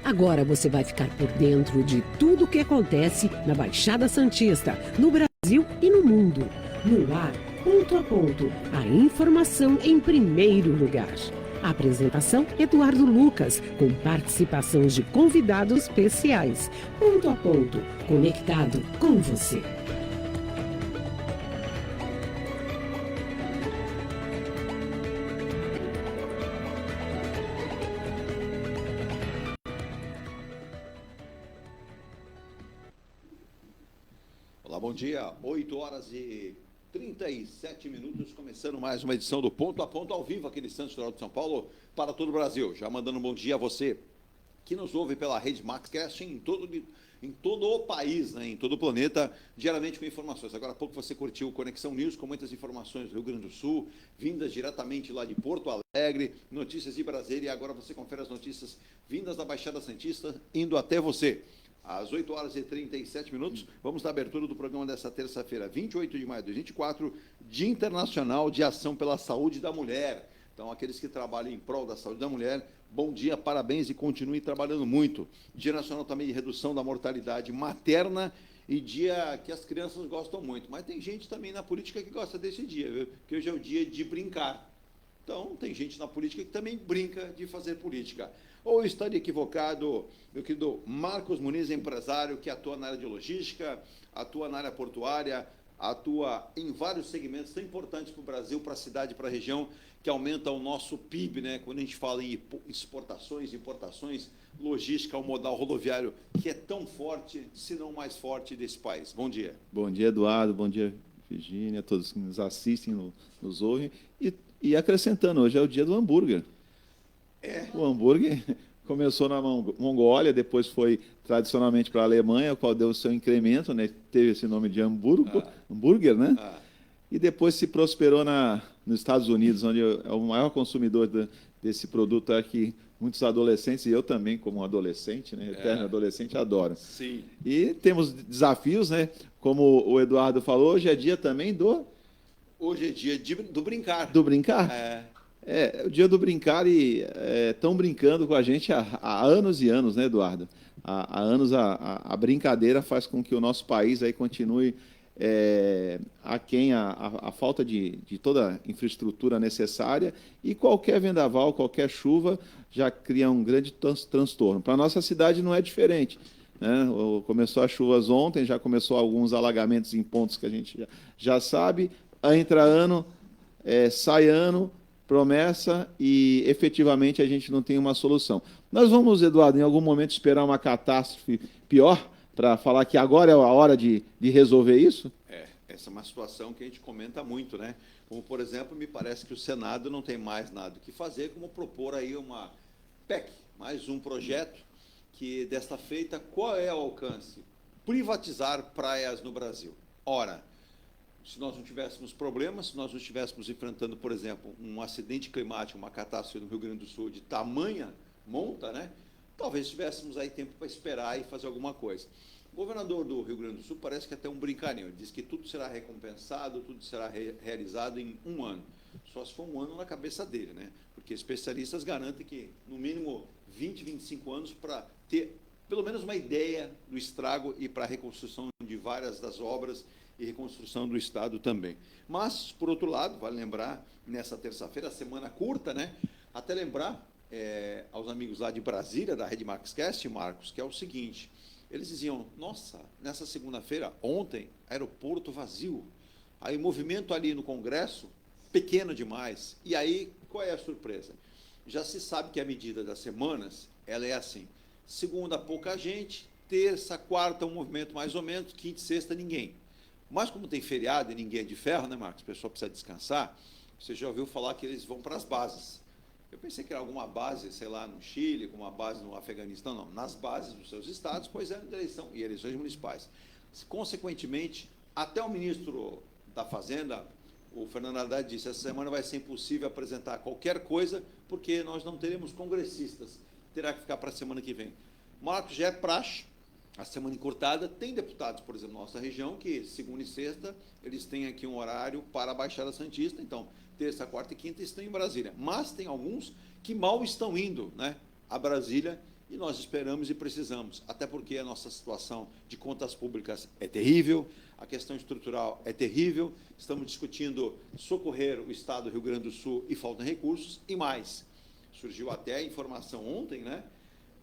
Agora você vai ficar por dentro de tudo o que acontece na Baixada Santista, no Brasil e no mundo. No ar, ponto a ponto, a informação em primeiro lugar. A apresentação, Eduardo Lucas, com participação de convidados especiais. Ponto a ponto, conectado com você. Olá, bom dia. 8h37, começando mais uma edição do Ponto a Ponto ao vivo aqui de Santos, Litoral de São Paulo, para todo o Brasil. Já mandando um bom dia a você que nos ouve pela rede MaxCast em todo o país, né, em todo o planeta, diariamente com informações. Agora há pouco você curtiu o Conexão News com muitas informações do Rio Grande do Sul, vindas diretamente lá de Porto Alegre, notícias de Brasília, e agora você confere as notícias vindas da Baixada Santista, indo até você. Às 8h37, vamos dar abertura do programa dessa terça-feira, 28 de maio de 2024, Dia Internacional de Ação pela Saúde da Mulher. Então, aqueles que trabalham em prol da saúde da mulher, bom dia, parabéns e continue trabalhando muito. Dia Nacional também de Redução da Mortalidade Materna e dia que as crianças gostam muito. Mas tem gente também na política que gosta desse dia, viu? Que hoje é o dia de brincar. Então, tem gente na política que também brinca de fazer política. Ou estaria equivocado, meu querido Marcos Muniz, empresário que atua na área de logística, atua na área portuária, atua em vários segmentos tão importantes para o Brasil, para a cidade, para a região, que aumenta o nosso PIB, né? Quando a gente fala em exportações, importações, logística, o modal rodoviário, que é tão forte, se não mais forte desse país. Bom dia. Bom dia, Eduardo. Bom dia, Virgínia, todos que nos assistem, nos ouvem. E acrescentando, hoje é o dia do hambúrguer. O hambúrguer começou na Mongólia, depois foi tradicionalmente para a Alemanha, o qual deu o seu incremento, né? Teve esse nome de hambúrguer, né? E depois se prosperou nos Estados Unidos, onde é o maior consumidor desse produto aqui. Muitos adolescentes, e eu também, como adolescente, né? Eterno adolescente, adoro. Sim. E temos desafios, né? Como o Eduardo falou, hoje é dia também do... Hoje é dia do brincar. Do brincar? É o dia do brincar e estão brincando com a gente há anos e anos, né, Eduardo? Há anos a brincadeira faz com que o nosso país aí continue aquém a falta de toda a infraestrutura necessária e qualquer vendaval, qualquer chuva já cria um grande transtorno. Para a nossa cidade não é diferente, né? Começou as chuvas ontem, já começou alguns alagamentos em pontos que a gente já sabe, entra ano, sai ano, promessa e, efetivamente, a gente não tem uma solução. Nós vamos, Eduardo, em algum momento esperar uma catástrofe pior para falar que agora é a hora de resolver isso? Essa é uma situação que a gente comenta muito, né? Como, por exemplo, me parece que o Senado não tem mais nada o que fazer, como propor aí uma PEC, mais um projeto que, desta feita, qual é o alcance? Privatizar praias no Brasil. Ora, se nós não tivéssemos problemas, se nós não estivéssemos enfrentando, por exemplo, um acidente climático, uma catástrofe no Rio Grande do Sul de tamanha monta, né? Talvez tivéssemos aí tempo para esperar e fazer alguma coisa. O governador do Rio Grande do Sul parece que é até um brincarinho. Ele diz que tudo será recompensado, tudo será realizado em um ano. Só se for um ano na cabeça dele, né? Porque especialistas garantem que, no mínimo, 20, 25 anos para ter pelo menos uma ideia do estrago e para a reconstrução de várias das obras e reconstrução do Estado também. Mas, por outro lado, vale lembrar, nessa terça-feira, semana curta, né? Até lembrar aos amigos lá de Brasília, da Rede MaxCast, Marcos, que é o seguinte, eles diziam, nossa, nessa segunda-feira, ontem, aeroporto vazio, aí movimento ali no Congresso, pequeno demais. E aí, qual é a surpresa? Já se sabe que a medida das semanas, ela é assim, segunda, pouca gente, terça, quarta, um movimento mais ou menos, quinta e sexta, ninguém. Mas como tem feriado e ninguém é de ferro, né, Marcos? O pessoal precisa descansar. Você já ouviu falar que eles vão para as bases. Eu pensei que era alguma base, sei lá, no Chile, alguma base no Afeganistão, não. Nas bases dos seus estados, pois é, eleição e eleições municipais. Consequentemente, até o ministro da Fazenda, o Fernando Haddad, disse, essa semana vai ser impossível apresentar qualquer coisa, porque nós não teremos congressistas. Terá que ficar para a semana que vem. Marcos, já é praxe. A semana encurtada, tem deputados, por exemplo, na nossa região, que segunda e sexta, eles têm aqui um horário para a Baixada Santista, então, terça, quarta e quinta estão em Brasília. Mas tem alguns que mal estão indo, né, a Brasília E nós esperamos e precisamos, até porque a nossa situação de contas públicas é terrível, a questão estrutural é terrível, estamos discutindo socorrer o Estado do Rio Grande do Sul e faltam recursos, e mais, surgiu até a informação ontem, né?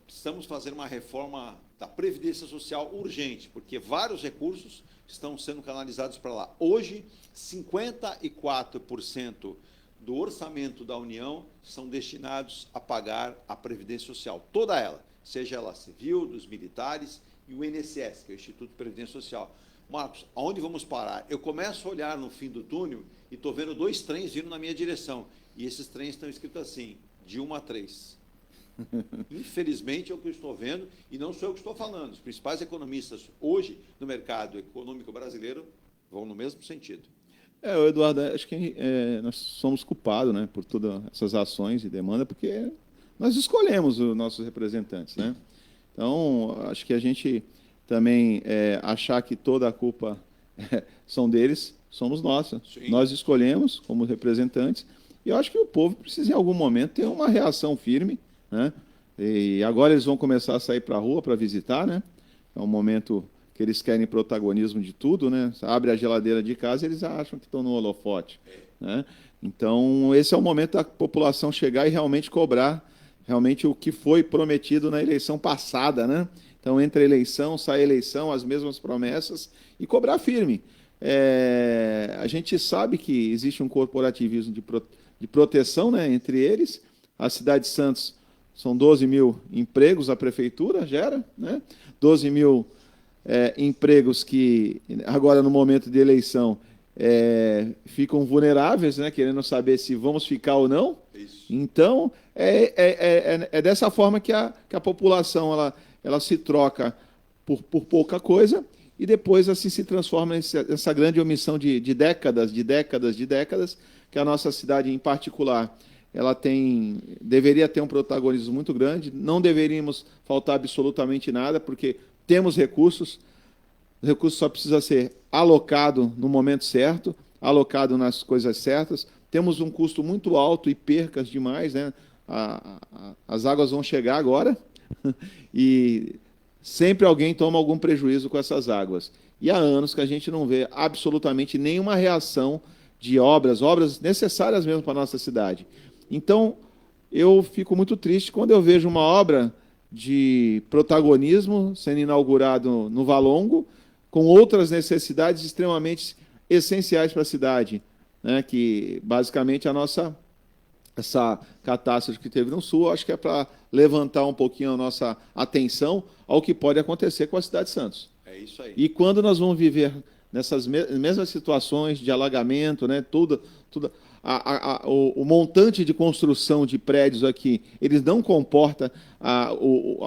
Precisamos fazer uma reforma da Previdência Social urgente, porque vários recursos estão sendo canalizados para lá. Hoje, 54% do orçamento da União são destinados a pagar a Previdência Social, toda ela, seja ela civil, dos militares e o INSS, que é o Instituto de Previdência Social. Marcos, aonde vamos parar? Eu começo a olhar no fim do túnel e estou vendo 2 trens vindo na minha direção, e esses trens estão escritos assim, de 1 a 3. Infelizmente é o que eu estou vendo, e não sou eu que estou falando. Os principais economistas hoje no mercado econômico brasileiro vão no mesmo sentido. Eduardo, acho que nós somos culpados, né, por todas essas ações e demanda, porque nós escolhemos os nossos representantes, né? Então, acho que a gente também achar que toda a culpa são deles, somos nossa. Sim. Nós escolhemos como representantes, e eu acho que o povo precisa, em algum momento, ter uma reação firme, né? E agora eles vão começar a sair para a rua para visitar, né? É um momento que eles querem protagonismo de tudo, né? Abre a geladeira de casa e eles acham que estão no holofote, né? Então, esse é o momento da população chegar e realmente cobrar realmente o que foi prometido na eleição passada, né? Então, entre a eleição, sai a eleição, as mesmas promessas, e cobrar firme. A gente sabe que existe um corporativismo de proteção, né, entre eles. A cidade de Santos são 12 mil empregos, a prefeitura gera, né? 12 mil empregos que, agora no momento de eleição, ficam vulneráveis, né? Querendo saber se vamos ficar ou não. Isso. Então, é dessa forma que a população ela se troca por pouca coisa, e depois assim se transforma nessa grande omissão de décadas, que a nossa cidade, em particular, ela deveria ter um protagonismo muito grande. Não deveríamos faltar absolutamente nada, porque temos recursos. O recurso só precisa ser alocado no momento certo, alocado nas coisas certas. Temos um custo muito alto e percas demais, né? As águas vão chegar agora e sempre alguém toma algum prejuízo com essas águas. E há anos que a gente não vê absolutamente nenhuma reação de obras necessárias mesmo para a nossa cidade. Então, eu fico muito triste quando eu vejo uma obra de protagonismo sendo inaugurado no Valongo, com outras necessidades extremamente essenciais para a cidade, né? Que, basicamente, essa catástrofe que teve no Sul, acho que é para levantar um pouquinho a nossa atenção ao que pode acontecer com a cidade de Santos. É isso aí. E quando nós vamos viver nessas mesmas situações de alagamento, né? O montante de construção de prédios aqui, eles não comporta a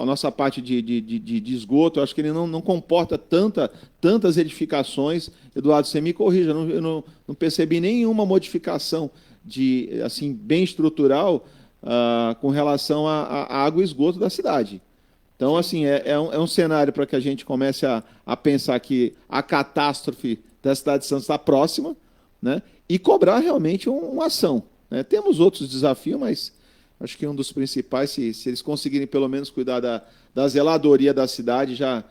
nossa parte de esgoto. Eu acho que ele não comporta tantas edificações. Eduardo, você me corrija, eu não percebi nenhuma modificação assim, bem estrutural com relação à água e esgoto da cidade. Então, assim, é um cenário para que a gente comece a pensar que a catástrofe da cidade de Santos está próxima, né? E cobrar realmente uma ação, né? Temos outros desafios, mas acho que um dos principais, se eles conseguirem pelo menos cuidar da zeladoria da cidade, já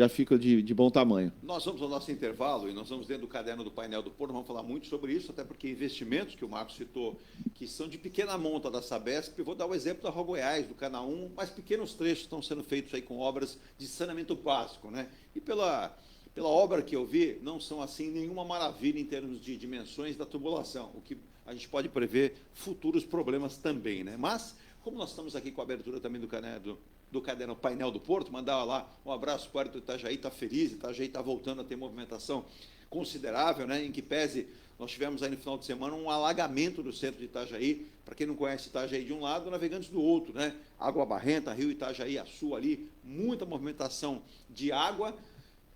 fica de bom tamanho. Nós vamos ao nosso intervalo e nós vamos dentro do caderno do painel do Porto, vamos falar muito sobre isso, até porque investimentos que o Marcos citou, que são de pequena monta da Sabesp, eu vou dar o exemplo da Rua Goiás, do Canaã, mas pequenos trechos estão sendo feitos aí com obras de saneamento básico, né? E pela obra que eu vi, não são assim nenhuma maravilha em termos de dimensões da tubulação, o que a gente pode prever futuros problemas também, né? Mas, como nós estamos aqui com a abertura também do caderno Painel do Porto, mandar lá um abraço para o Puerto Itajaí, está feliz, Itajaí está voltando a ter movimentação considerável, né? Em que pese, nós tivemos aí no final de semana um alagamento do centro de Itajaí. Para quem não conhece Itajaí de um lado, Navegantes do outro, né? Água Barrenta, Rio Itajaí, Açu ali, muita movimentação de água,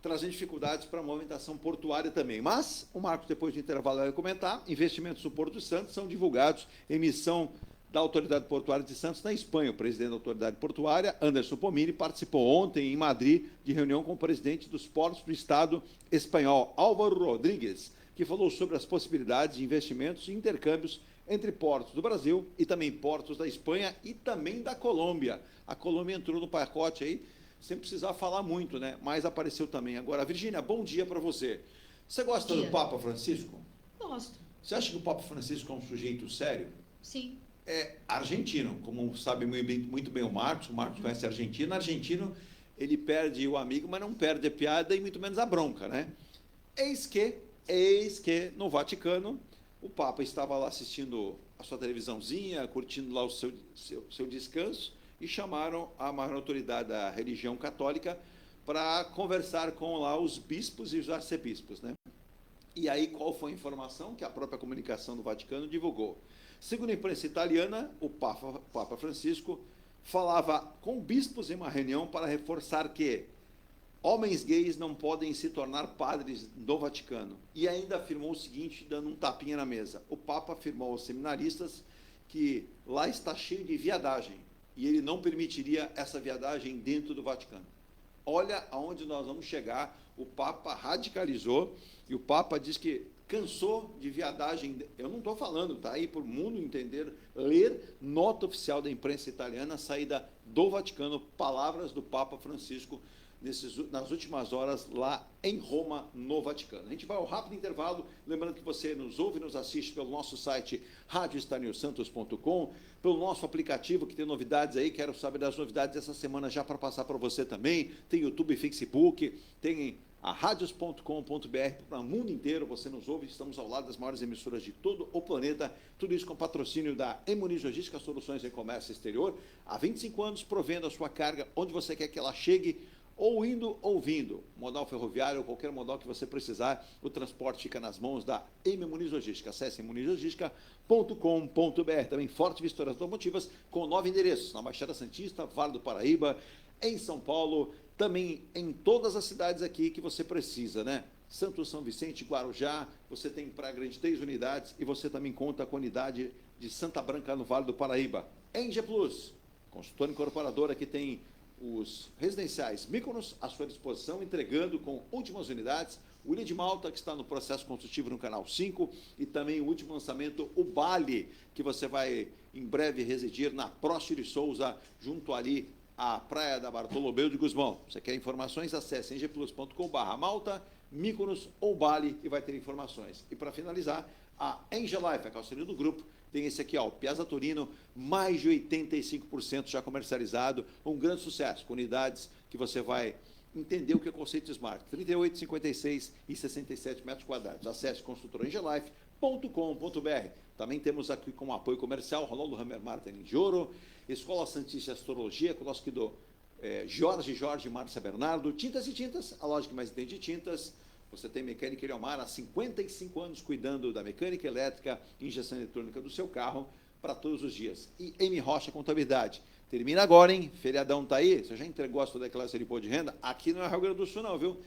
trazendo dificuldades para a movimentação portuária também. Mas o Marcos, depois do intervalo, vai comentar. Investimentos do Porto de Santos são divulgados, emissão da Autoridade Portuária de Santos na Espanha. O presidente da Autoridade Portuária, Anderson Pomini, participou ontem em Madrid de reunião com o presidente dos portos do Estado espanhol, Álvaro Rodríguez, que falou sobre as possibilidades de investimentos e intercâmbios entre portos do Brasil e também portos da Espanha e também da Colômbia. A Colômbia entrou no pacote aí, sem precisar falar muito, né? Mas apareceu também. Agora, Virgínia, bom dia para você. Você gosta do Papa Francisco? Gosto. Você acha que o Papa Francisco é um sujeito sério? Sim. É argentino, como sabe muito bem o Marcos conhece a Argentina. Argentino, ele perde o amigo, mas não perde a piada e muito menos a bronca, né? Eis que no Vaticano, o Papa estava lá assistindo a sua televisãozinha, curtindo lá o seu descanso, e chamaram a maior autoridade da religião católica para conversar com lá os bispos e os arcebispos, né? E aí, qual foi a informação que a própria comunicação do Vaticano divulgou? Segundo a imprensa italiana, o Papa Francisco falava com bispos em uma reunião para reforçar que homens gays não podem se tornar padres do Vaticano. E ainda afirmou o seguinte, dando um tapinha na mesa. O Papa afirmou aos seminaristas que lá está cheio de viadagem e ele não permitiria essa viadagem dentro do Vaticano. Olha aonde nós vamos chegar. O Papa radicalizou e o Papa diz que cansou de viadagem. Eu não estou falando, está aí para o mundo entender, ler nota oficial da imprensa italiana, saída do Vaticano, palavras do Papa Francisco nas últimas horas lá em Roma, no Vaticano. A gente vai ao rápido intervalo, lembrando que você nos ouve e nos assiste pelo nosso site radioestanilsantos.com, pelo nosso aplicativo que tem novidades aí, quero saber das novidades dessa semana já para passar para você também, tem YouTube e Facebook, tem a radios.com.br para o mundo inteiro, você nos ouve, estamos ao lado das maiores emissoras de todo o planeta, tudo isso com patrocínio da Muniz Logística, Soluções em Comércio Exterior, há 25 anos provendo a sua carga onde você quer que ela chegue, ou indo ou vindo, modal ferroviário ou qualquer modal que você precisar, o transporte fica nas mãos da Muniz Logística. Acesse munizlogistica.com.br. Também Forte Vistoras Automotivas, com 9 endereços, na Baixada Santista, Vale do Paraíba, em São Paulo, também em todas as cidades aqui que você precisa, né? Santos, São Vicente, Guarujá, você tem Praia Grande 3 unidades e você também conta com a unidade de Santa Branca no Vale do Paraíba. Enge Plus, consultora incorporadora que tem os residenciais Mykonos à sua disposição, entregando com últimas unidades, o Ilha de Malta, que está no processo construtivo no Canal 5, e também o último lançamento, o Bali, que você vai em breve residir na Próspero de Souza, junto ali à Praia da Bartolomeu de Gusmão. Você quer informações? Acesse engplus.com/Malta, Mykonos ou Bali e vai ter informações. E para finalizar, a Angelife, a calçaria do grupo, tem esse aqui, ó, o Piazza Torino, mais de 85% já comercializado, um grande sucesso, com unidades que você vai entender o que é o conceito Smart, 38, 56 e 67 metros quadrados. Acesse consultorangelife.com.br. Também temos aqui como apoio comercial, Ronaldo Hammer Martin de Ouro, Escola Santista de Astrologia, com o nosso querido Jorge Márcia Bernardo, Tintas e Tintas, a loja que mais entende de tintas. Você tem Mecânica Eliomar há 55 anos cuidando da mecânica elétrica, injeção eletrônica do seu carro para todos os dias. E M Rocha Contabilidade. Termina agora, hein? Feriadão está aí. Você já entregou a sua declaração de imposto de renda? Aqui não é Rio Grande do Sul, não, viu?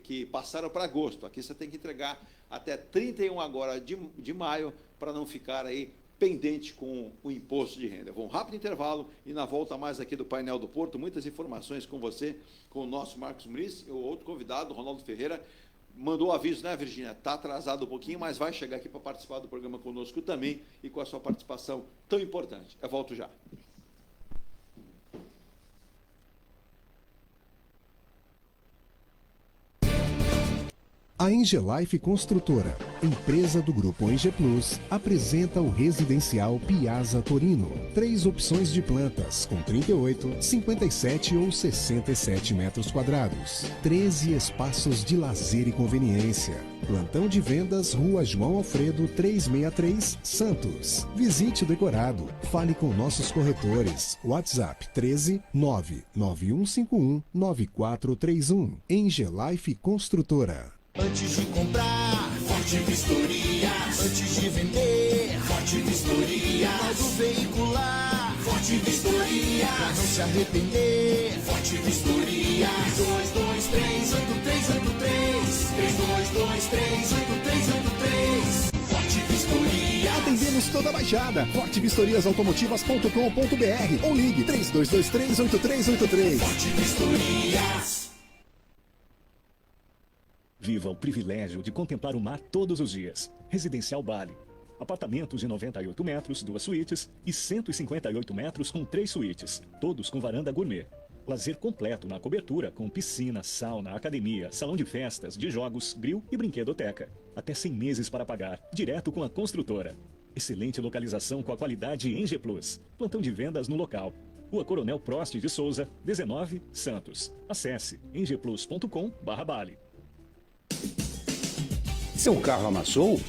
Que passaram para agosto. Aqui você tem que entregar até 31 agora de maio para não ficar aí pendente com o imposto de renda. Eu vou um rápido intervalo e na volta mais aqui do Painel do Porto, muitas informações com você, com o nosso Marcos Muniz, e o outro convidado, Ronaldo Ferreira, mandou aviso, né, Virgínia? Está atrasado um pouquinho, mas vai chegar aqui para participar do programa conosco também e com a sua participação tão importante. Eu volto já. A Engelife Construtora, empresa do Grupo Enge Plus, apresenta o residencial Piazza Torino. 3 opções de plantas, com 38, 57 ou 67 metros quadrados. 13 espaços de lazer e conveniência. Plantão de vendas, Rua João Alfredo, 363, Santos. Visite o decorado. Fale com nossos corretores. WhatsApp 13 99151 9431. Engelife Construtora. Antes de comprar, Forte Vistoria. Antes de vender, Forte Vistoria. Modo veicular, Forte Vistoria. Pra não se arrepender, Forte Vistoria. 322383. 322383. Forte Vistoria. Atendemos toda a Baixada. fortevistoriasautomotivas.com.br ou ligue 32238383. Forte Vistorias. Viva o privilégio de contemplar o mar todos os dias. Residencial Bali. Apartamentos de 98 metros, 2 suítes e 158 metros com 3 suítes, todos com varanda gourmet. Lazer completo na cobertura com piscina, sauna, academia, salão de festas, de jogos, grill e brinquedoteca. Até 100 meses para pagar, direto com a construtora. Excelente localização com a qualidade ENGE Plus. Plantão de vendas no local. Rua Coronel Prost de Souza, 19, Santos. Acesse engeplus.com/bale. Seu carro amassou?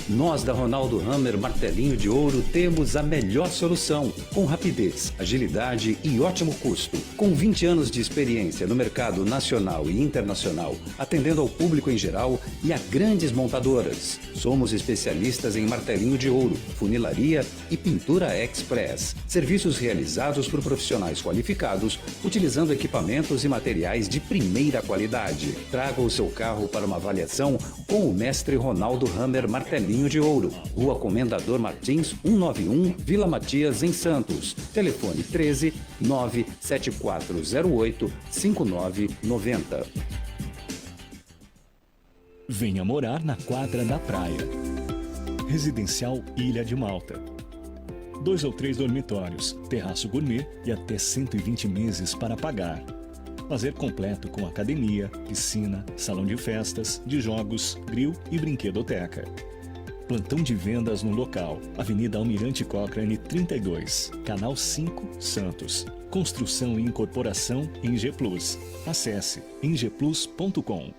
Nós da Ronaldo Hammer Martelinho de Ouro temos a melhor solução, com rapidez, agilidade e ótimo custo. Com 20 anos de experiência no mercado nacional e internacional, atendendo ao público em geral e a grandes montadoras. Somos especialistas em martelinho de ouro, funilaria e pintura express. Serviços realizados por profissionais qualificados, utilizando equipamentos e materiais de primeira qualidade. Traga o seu carro para uma avaliação com o mestre Ronaldo Hammer Martelinho de Ouro, Rua Comendador Martins, 191, Vila Matias, em Santos. Telefone 13 97408 5990. Venha morar na quadra da praia. Residencial Ilha de Malta. 2 ou 3 dormitórios, terraço gourmet e até 120 meses para pagar. Lazer completo com academia, piscina, salão de festas, de jogos, grill e brinquedoteca. Plantão de vendas no local. Avenida Almirante Cochrane 32, Canal 5, Santos. Construção e incorporação ENGE Plus. Acesse engeplus.com.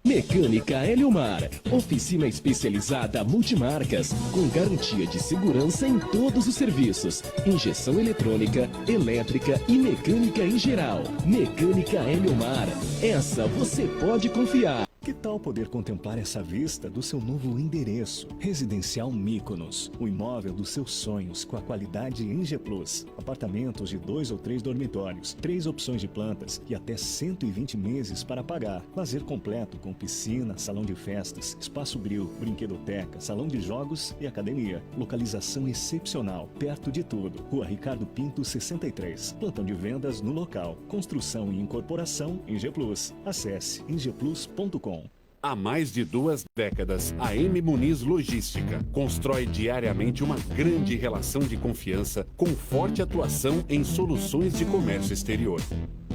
Mecânica Eliomar, oficina especializada multimarcas, com garantia de segurança em todos os serviços, injeção eletrônica, elétrica e mecânica em geral. Mecânica Eliomar, essa você pode confiar. Que tal poder contemplar essa vista do seu novo endereço? Residencial Mykonos, o imóvel dos seus sonhos com a qualidade ENGE Plus. Apartamentos de 2 ou 3 dormitórios, 3 opções de plantas e até 120 meses para pagar. Lazer completo com piscina, salão de festas, espaço grill, brinquedoteca, salão de jogos e academia. Localização excepcional, perto de tudo. Rua Ricardo Pinto 63. Plantão de vendas no local. Construção e incorporação ENGE Plus. Acesse engeplus.com. Há mais de 2 décadas, a M Muniz Logística constrói diariamente uma grande relação de confiança com forte atuação em soluções de comércio exterior.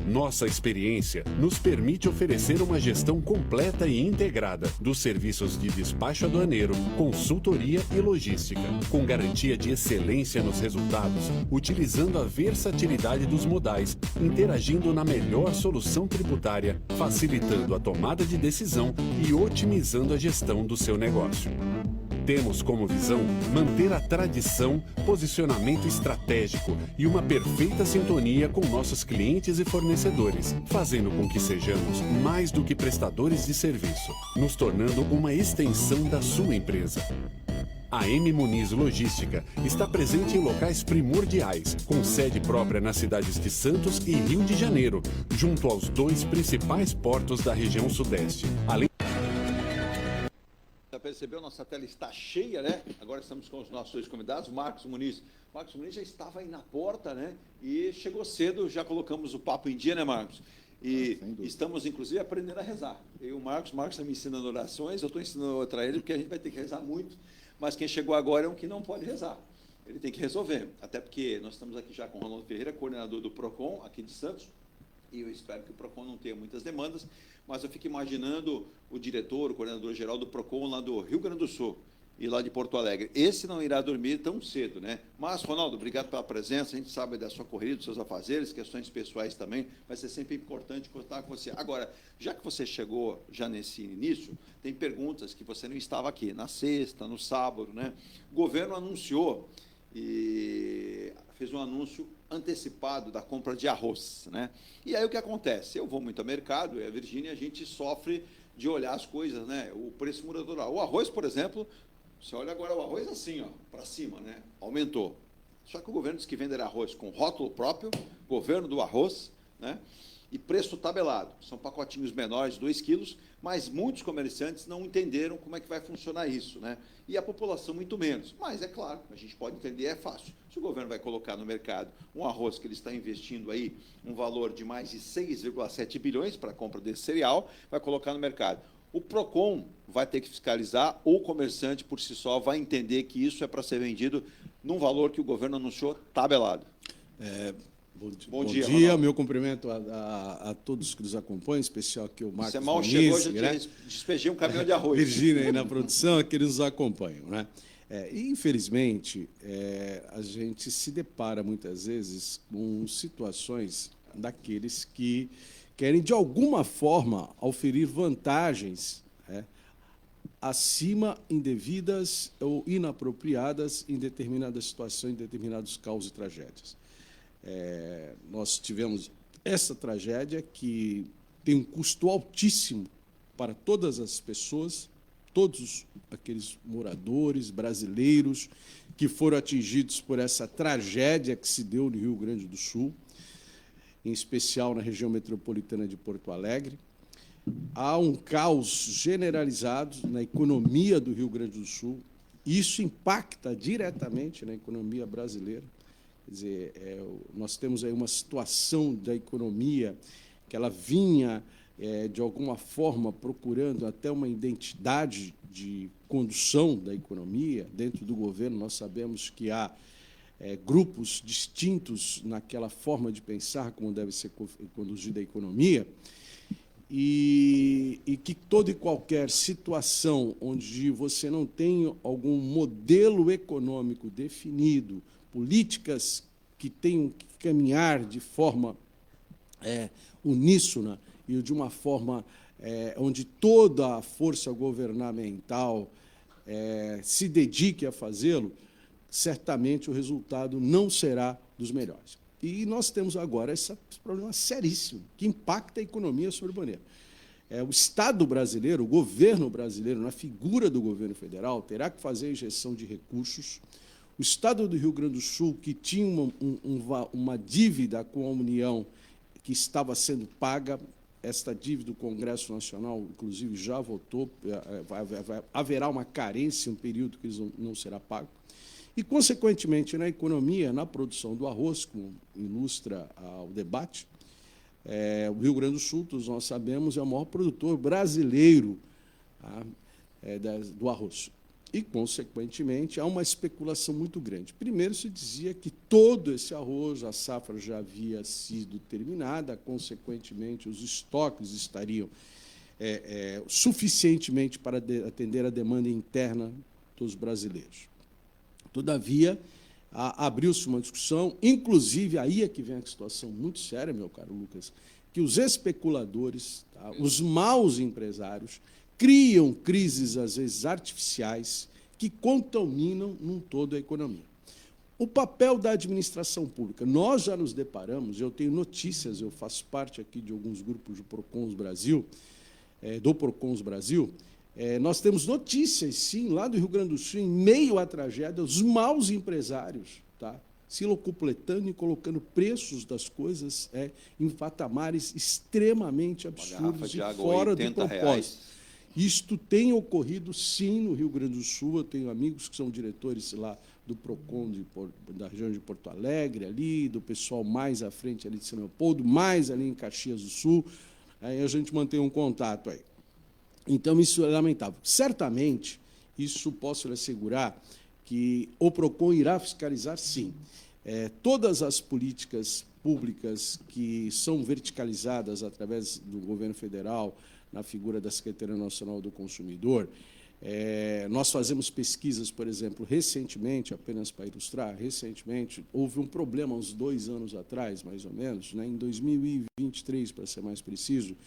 Nossa experiência nos permite oferecer uma gestão completa e integrada dos serviços de despacho aduaneiro, consultoria e logística, com garantia de excelência nos resultados, utilizando a versatilidade dos modais, interagindo na melhor solução tributária, facilitando a tomada de decisão e otimizando a gestão do seu negócio. Temos como visão manter a tradição, posicionamento estratégico e uma perfeita sintonia com nossos clientes e fornecedores, fazendo com que sejamos mais do que prestadores de serviço, nos tornando uma extensão da sua empresa. A M Muniz Logística está presente em locais primordiais, com sede própria nas cidades de Santos e Rio de Janeiro, junto aos 2 principais portos da região sudeste. Além Já percebeu, nossa tela está cheia, né? Agora estamos com os nossos 2 convidados, Marcos Muniz. Marcos Muniz já estava aí na porta, né? E chegou cedo, já colocamos o papo em dia, né, Marcos? E estamos, inclusive, aprendendo a rezar. Eu e o Marcos está me ensinando orações, eu estou ensinando outra a ele, porque a gente vai ter que rezar muito. Mas quem chegou agora é um que não pode rezar. Ele tem que resolver. Até porque nós estamos aqui já com o Ronaldo Ferreira, coordenador do PROCON, aqui de Santos. E eu espero que o PROCON não tenha muitas demandas, mas eu fico imaginando o diretor, o coordenador-geral do PROCON lá do Rio Grande do Sul e lá de Porto Alegre. Esse não irá dormir tão cedo, né? Mas, Ronaldo, obrigado pela presença, a gente sabe da sua corrida, dos seus afazeres, questões pessoais também, vai ser sempre importante contar com você. Agora, já que você chegou já nesse início, tem perguntas que você não estava aqui, na sexta, no sábado, né? O governo anunciou e fez um anúncio antecipado da compra de arroz, né? E aí o que acontece? Eu vou muito ao mercado, e a Virgínia, a gente sofre de olhar as coisas, né? O preço muda toda hora. O arroz, por exemplo, você olha agora o arroz assim, ó, para cima, né? Aumentou. Só que o governo disse que vender arroz com rótulo próprio, governo do arroz, né? E preço tabelado. São pacotinhos menores, de 2 quilos, mas muitos comerciantes não entenderam como é que vai funcionar isso, né? E a população muito menos. Mas, é claro, a gente pode entender, é fácil. Se o governo vai colocar no mercado um arroz que ele está investindo aí um valor de mais de 6,7 bilhões para a compra desse cereal, vai colocar no mercado. o PROCON vai ter que fiscalizar, ou o comerciante por si só vai entender que isso é para ser vendido num valor que o governo anunciou tabelado? Bom dia, Ronaldo. meu cumprimento a todos que nos acompanham, em especial aqui o Marcos Você mal Diniz, chegou, já né? despejei um caminhão de arroz. Virgínia aí na produção, que eles nos acompanham, né? E, infelizmente, a gente se depara muitas vezes com situações daqueles que querem, de alguma forma, oferir vantagens, acima, indevidas ou inapropriadas em determinadas situações, em determinados causos e tragédias. Nós tivemos essa tragédia que tem um custo altíssimo para todas as pessoas, todos aqueles moradores brasileiros que foram atingidos por essa tragédia que se deu no Rio Grande do Sul, em especial na região metropolitana de Porto Alegre. Há um caos generalizado na economia do Rio Grande do Sul. Isso impacta diretamente na economia brasileira. Quer dizer, nós temos aí uma situação da economia que ela vinha, de alguma forma, procurando até uma identidade de condução da economia. Dentro do governo, nós sabemos que há grupos distintos naquela forma de pensar como deve ser conduzida a economia, e que toda e qualquer situação onde você não tem algum modelo econômico definido, políticas que tenham que caminhar de forma uníssona e de uma forma onde toda a força governamental se dedique a fazê-lo, certamente o resultado não será dos melhores. E nós temos agora esse problema seríssimo, que impacta a economia sobremaneira. O Estado brasileiro, o governo brasileiro, na figura do governo federal, terá que fazer a injeção de recursos. O Estado do Rio Grande do Sul, que tinha uma dívida com a União que estava sendo paga, esta dívida do Congresso Nacional, inclusive, já votou, haverá uma carência, um período que não será pago. E, consequentemente, na economia, na produção do arroz, como ilustra o debate, o Rio Grande do Sul, todos nós sabemos, é o maior produtor brasileiro do arroz. E, consequentemente, há uma especulação muito grande. Primeiro, se dizia que todo esse arroz, a safra já havia sido terminada, consequentemente, os estoques estariam suficientemente para atender a demanda interna dos brasileiros. Todavia, abriu-se uma discussão, inclusive, aí é que vem a situação muito séria, meu caro Lucas, que os especuladores, os maus empresários, criam crises, às vezes, artificiais, que contaminam num todo a economia. O papel da administração pública. Nós já nos deparamos, eu tenho notícias, eu faço parte aqui de alguns grupos do PROCONs Brasil, nós temos notícias, sim, lá do Rio Grande do Sul, em meio à tragédia, os maus empresários, se locupletando e colocando preços das coisas em patamares extremamente absurdos e fora do propósito. Isto tem ocorrido, sim, no Rio Grande do Sul. Eu tenho amigos que são diretores lá do PROCON da região de Porto Alegre, ali, do pessoal mais à frente ali de São Leopoldo, mais ali em Caxias do Sul. Aí a gente mantém um contato aí. Então, isso é lamentável. Certamente, isso posso lhe assegurar que o PROCON irá fiscalizar, sim. Todas as políticas públicas que são verticalizadas através do governo federal, na figura da Secretaria Nacional do Consumidor, nós fazemos pesquisas, por exemplo, recentemente, apenas para ilustrar, recentemente, houve um problema, uns 2 anos atrás, mais ou menos, em 2023, para ser mais preciso,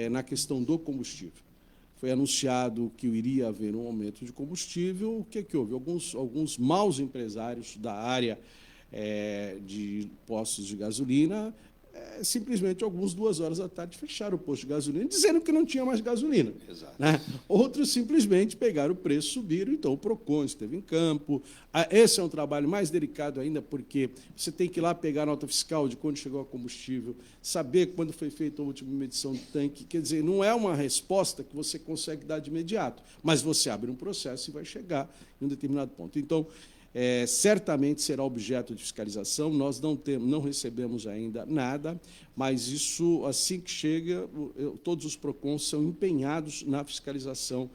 na questão do combustível. Foi anunciado que iria haver um aumento de combustível. O que houve? Alguns maus empresários da área de postos de gasolina, simplesmente, alguns 2 horas da tarde, fecharam o posto de gasolina, dizendo que não tinha mais gasolina. Exato. Outros simplesmente pegaram o preço, subiram, então o PROCON esteve em campo. Esse é um trabalho mais delicado ainda, porque você tem que ir lá pegar a nota fiscal de quando chegou o combustível, saber quando foi feita a última medição do tanque. Quer dizer, não é uma resposta que você consegue dar de imediato, mas você abre um processo e vai chegar em um determinado ponto. Então, certamente será objeto de fiscalização. Nós não recebemos ainda nada, mas isso, assim que chega, todos os PROCONs são empenhados na fiscalização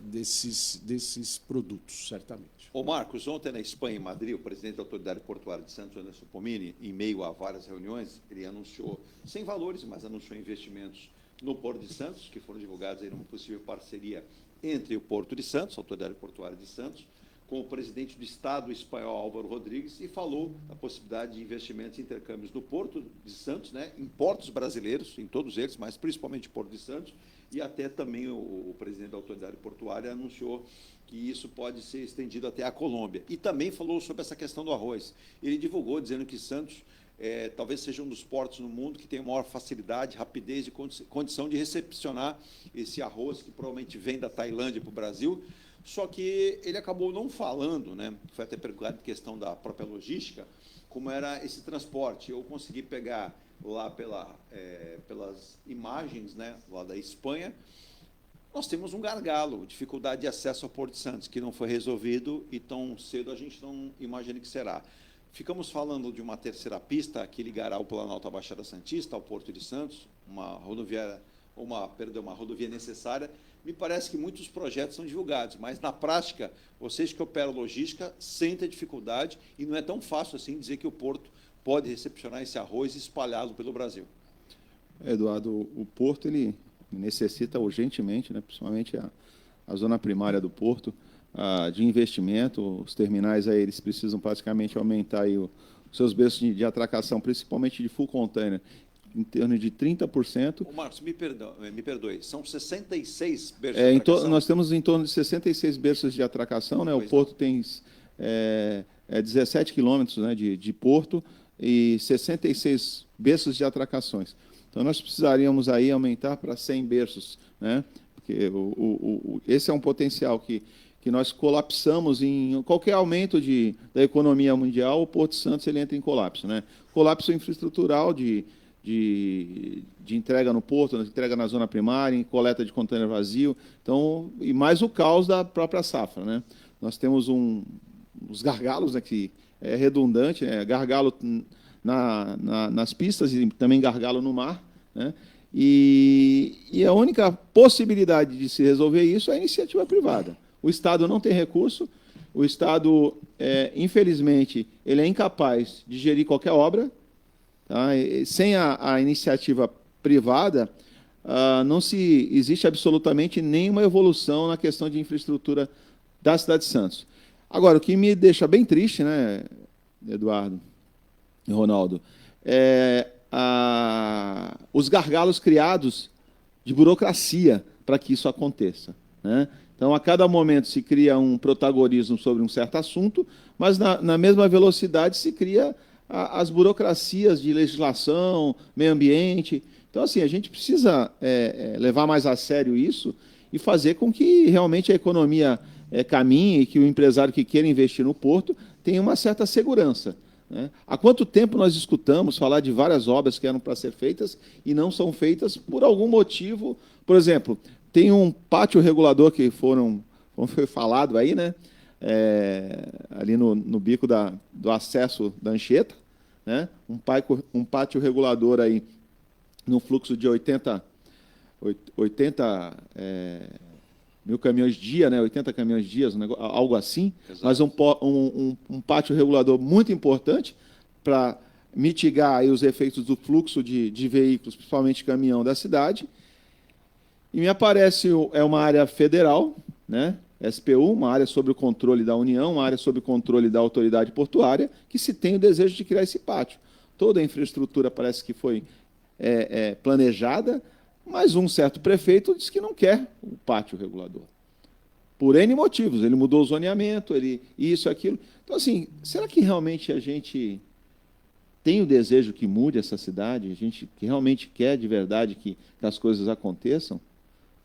desses produtos, certamente. Ô Marcos, ontem na Espanha, em Madrid, o presidente da Autoridade Portuária de Santos, Anderson Pomini, em meio a várias reuniões, ele anunciou, sem valores, mas anunciou investimentos no Porto de Santos, que foram divulgados aí numa possível parceria entre o Porto de Santos, a Autoridade Portuária de Santos, com o presidente do Estado espanhol, Álvaro Rodrigues, e falou da possibilidade de investimentos e intercâmbios no Porto de Santos, né, em portos brasileiros, em todos eles, mas principalmente Porto de Santos, e até também o presidente da Autoridade Portuária anunciou que isso pode ser estendido até a Colômbia. E também falou sobre essa questão do arroz. Ele divulgou, dizendo que Santos talvez seja um dos portos no mundo que tem maior facilidade, rapidez e condição de recepcionar esse arroz que provavelmente vem da Tailândia para o Brasil. Só que ele acabou não falando, né? Foi até perguntado em questão da própria logística, como era esse transporte. Eu consegui pegar lá pelas imagens, né, lá da Espanha. Nós temos um gargalo, dificuldade de acesso ao Porto de Santos, que não foi resolvido e tão cedo a gente não imagina que será. Ficamos falando de uma terceira pista que ligará o Planalto à Baixada Santista, ao Porto de Santos, uma rodovia necessária. Me parece que muitos projetos são divulgados, mas, na prática, vocês que operam logística sentem dificuldade e não é tão fácil assim dizer que o Porto pode recepcionar esse arroz e espalhá-lo pelo Brasil. Eduardo, o Porto ele necessita urgentemente, né, principalmente a zona primária do Porto, de investimento. Os terminais aí, eles precisam praticamente aumentar aí os seus berços de atracação, principalmente de full container, em torno de 30%. Ô, Marcos, me perdoe, são 66 berços de atracação? Nós temos em torno de 66 berços de atracação, né? O Porto tem 17 quilômetros, né, de porto e 66 berços de atracações. Então, nós precisaríamos aí aumentar para 100 berços, né? Porque esse é um potencial que nós colapsamos em qualquer aumento da economia mundial. O Porto de Santos ele entra em colapso, né? Colapso infraestrutural de entrega no porto, entrega na zona primária, coleta de contêiner vazio, então, e mais o caos da própria safra, né? Nós temos os gargalos, né, que é redundante, gargalo nas pistas e também gargalo no mar, né? E a única possibilidade de se resolver isso é a iniciativa privada. O Estado não tem recurso, o Estado, infelizmente, ele é incapaz de gerir qualquer obra. Tá? Sem a iniciativa privada, não existe absolutamente nenhuma evolução na questão de infraestrutura da cidade de Santos. Agora, o que me deixa bem triste, né, Eduardo e Ronaldo, os gargalos criados de burocracia para que isso aconteça, né? Então, a cada momento se cria um protagonismo sobre um certo assunto, mas na mesma velocidade se cria as burocracias de legislação, meio ambiente. Então, assim, a gente precisa levar mais a sério isso e fazer com que realmente a economia caminhe e que o empresário que queira investir no Porto tenha uma certa segurança, né? Há quanto tempo nós escutamos falar de várias obras que eram para ser feitas e não são feitas por algum motivo? Por exemplo, tem um pátio regulador que foi falado aí, né? Ali no bico do acesso da Anchieta, né? Um pátio regulador aí no fluxo de 80 mil caminhões dia, né? 80 caminhões dias, algo assim. Exato. Mas um pátio regulador muito importante para mitigar aí os efeitos do fluxo de veículos, principalmente caminhão da cidade. E me aparece uma área federal, né? SPU, uma área sob o controle da União, uma área sob o controle da autoridade portuária, que se tem o desejo de criar esse pátio. Toda a infraestrutura parece que foi planejada, mas um certo prefeito disse que não quer o pátio regulador. Por N motivos. Ele mudou o zoneamento, isso, aquilo. Então, assim, será que realmente a gente tem o desejo que mude essa cidade? A gente que realmente quer de verdade que as coisas aconteçam?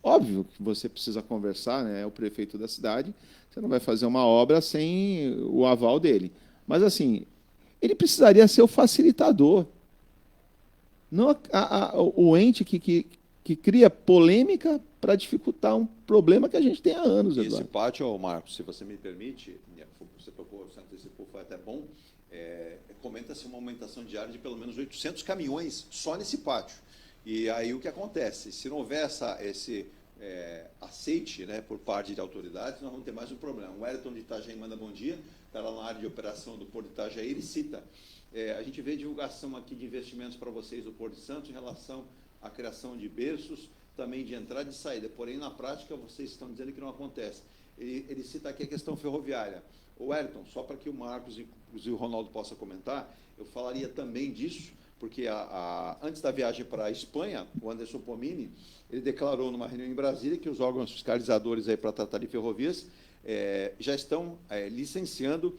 Óbvio que você precisa conversar, né? É o prefeito da cidade, você não vai fazer uma obra sem o aval dele. Mas, assim, ele precisaria ser o facilitador, não o ente que cria polêmica para dificultar um problema que a gente tem há anos, E esse Eduardo. pátio, Marcos, se você me permite, você tocou, você antecipou, foi até bom, comenta-se uma aumentação diária de pelo menos 800 caminhões só nesse pátio. E aí o que acontece? Se não houver esse aceite, né, por parte de autoridades, nós vamos ter mais um problema. O Wellington de Itajaí manda bom dia, está lá na área de operação do Porto de Itajaí, ele cita, a gente vê divulgação aqui de investimentos para vocês do Porto de Santos em relação à criação de berços, também de entrada e saída, porém na prática vocês estão dizendo que não acontece. Ele cita aqui a questão ferroviária. O Wellington, só para que o Marcos e inclusive o Ronaldo possa comentar, eu falaria também disso, porque antes da viagem para a Espanha, o Anderson Pomini, ele declarou numa reunião em Brasília que os órgãos fiscalizadores aí para tratar de ferrovias já estão licenciando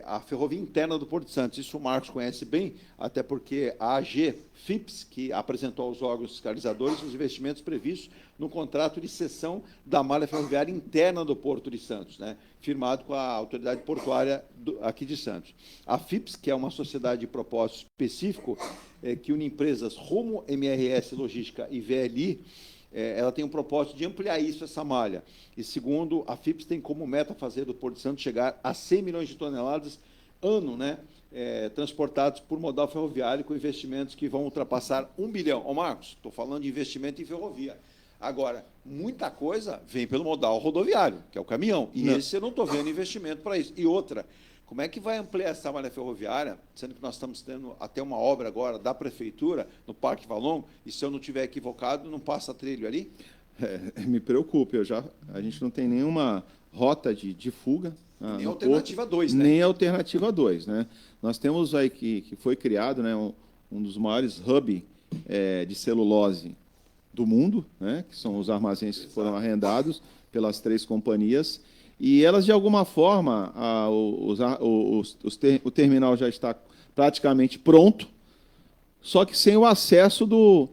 a ferrovia interna do Porto de Santos. Isso o Marcos conhece bem, até porque a AG FIPS, que apresentou aos órgãos fiscalizadores os investimentos previstos no contrato de cessão da malha ferroviária interna do Porto de Santos, né, firmado com a autoridade portuária aqui de Santos. A FIPS, que é uma sociedade de propósito específico, que une empresas Rumo, MRS Logística e VLI, ela tem um propósito de ampliar essa malha. E, segundo, a FIPS tem como meta fazer do Porto de Santos chegar a 100 milhões de toneladas ano, né, transportados por modal ferroviário, com investimentos que vão ultrapassar 1 bilhão. Ô, Marcos, estou falando de investimento em ferrovia. Agora, muita coisa vem pelo modal rodoviário, que é o caminhão. E esse eu não estou vendo investimento para isso. E outra, como é que vai ampliar essa malha ferroviária, sendo que nós estamos tendo até uma obra agora da Prefeitura, no Parque Valongo, e se eu não estiver equivocado, não passa trilho ali? Me preocupa, a gente não tem nenhuma rota de fuga. Nem alternativa 2, né? Nem alternativa 2, né? Nós temos aí que foi criado, né, um dos maiores hubs de celulose do mundo, né, que são os armazéns que foram arrendados pelas 3 companhias, e elas, de alguma forma, o terminal já está praticamente pronto, só que sem o acesso do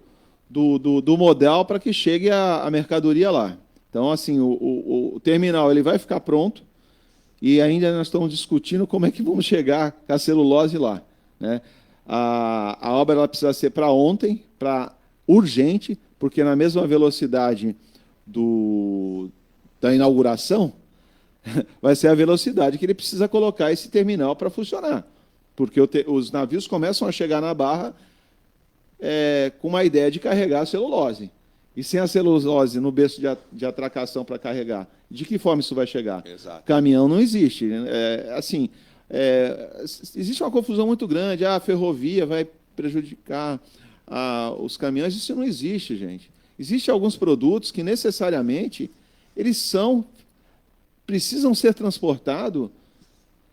modal para que chegue a mercadoria lá. Então, assim, o terminal ele vai ficar pronto e ainda nós estamos discutindo como é que vamos chegar com a celulose lá, né? A obra ela precisa ser para ontem, para urgente, porque na mesma velocidade da inauguração, vai ser a velocidade que ele precisa colocar esse terminal para funcionar. Porque os navios começam a chegar na Barra com uma ideia de carregar a celulose. E sem a celulose no berço de atracação para carregar, de que forma isso vai chegar? Exato. Caminhão não existe. Existe uma confusão muito grande. A ferrovia vai prejudicar os caminhões. Isso não existe, gente. Existem alguns produtos que necessariamente precisam ser transportados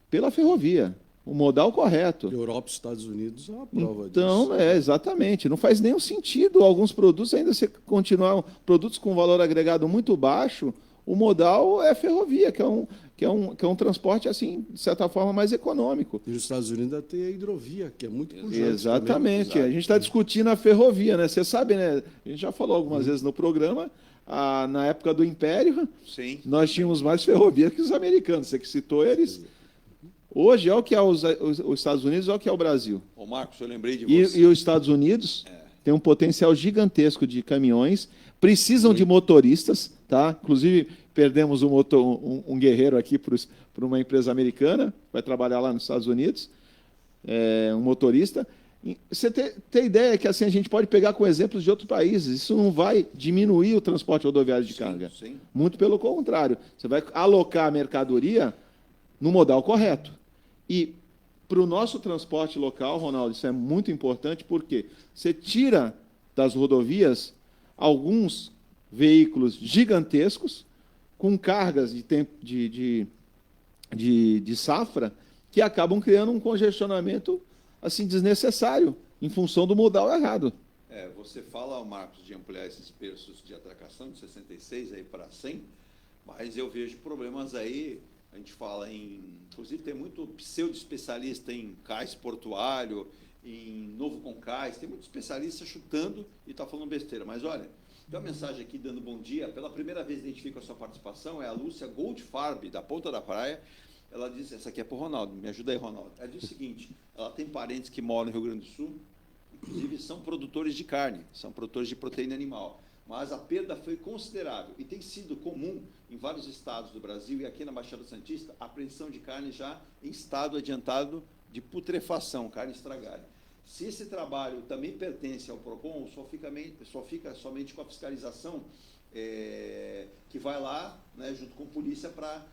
pela ferrovia, o modal correto. Europa e Estados Unidos é uma prova disso. Então, exatamente. Não faz nenhum sentido alguns produtos ainda você continuar produtos com valor agregado muito baixo. O modal é ferrovia, que é um transporte, assim, de certa forma, mais econômico. E nos Estados Unidos ainda tem a hidrovia, que é muito pujante. Exatamente. Também. A gente está discutindo a ferrovia, né? Você sabe, né? A gente já falou algumas vezes no programa, na época do Império, sim, nós tínhamos mais ferrovia que os americanos. Você que citou eles. Sim. Hoje é o que é os Estados Unidos, é o que é o Brasil. Ô, Marcos, eu lembrei de você. E os Estados Unidos têm um potencial gigantesco de caminhões, precisam de motoristas, tá? Inclusive, perdemos um guerreiro aqui para uma empresa americana, vai trabalhar lá nos Estados Unidos, um motorista. Você tem ideia que assim, a gente pode pegar com exemplos de outros países, isso não vai diminuir o transporte rodoviário de carga. Sim. Muito pelo contrário, você vai alocar a mercadoria no modal correto. E para o nosso transporte local, Ronaldo, isso é muito importante, porque você tira das rodovias alguns veículos gigantescos com cargas de safra que acabam criando um congestionamento assim, desnecessário em função do modal errado. Você fala, Marcos, de ampliar esses berços de atracação de 66 aí para 100, mas eu vejo problemas aí. A gente fala inclusive tem muito pseudo-especialista em cais portuário, em novo com cais, tem muito especialista chutando e está falando besteira. Mas olha, tem uma mensagem aqui dando bom dia, pela primeira vez identifico a sua participação, é a Lúcia Goldfarb, da Ponta da Praia. Ela diz, essa aqui é para o Ronaldo, me ajuda aí, Ronaldo. Ela diz o seguinte, ela tem parentes que moram no Rio Grande do Sul, inclusive são produtores de carne, são produtores de proteína animal. mas a perda foi considerável e tem sido comum em vários estados do Brasil e aqui na Baixada Santista a apreensão de carne já em estado adiantado de putrefação, carne estragada. Se esse trabalho também pertence ao PROCON, só fica somente com a fiscalização que vai lá, né, junto com a polícia, para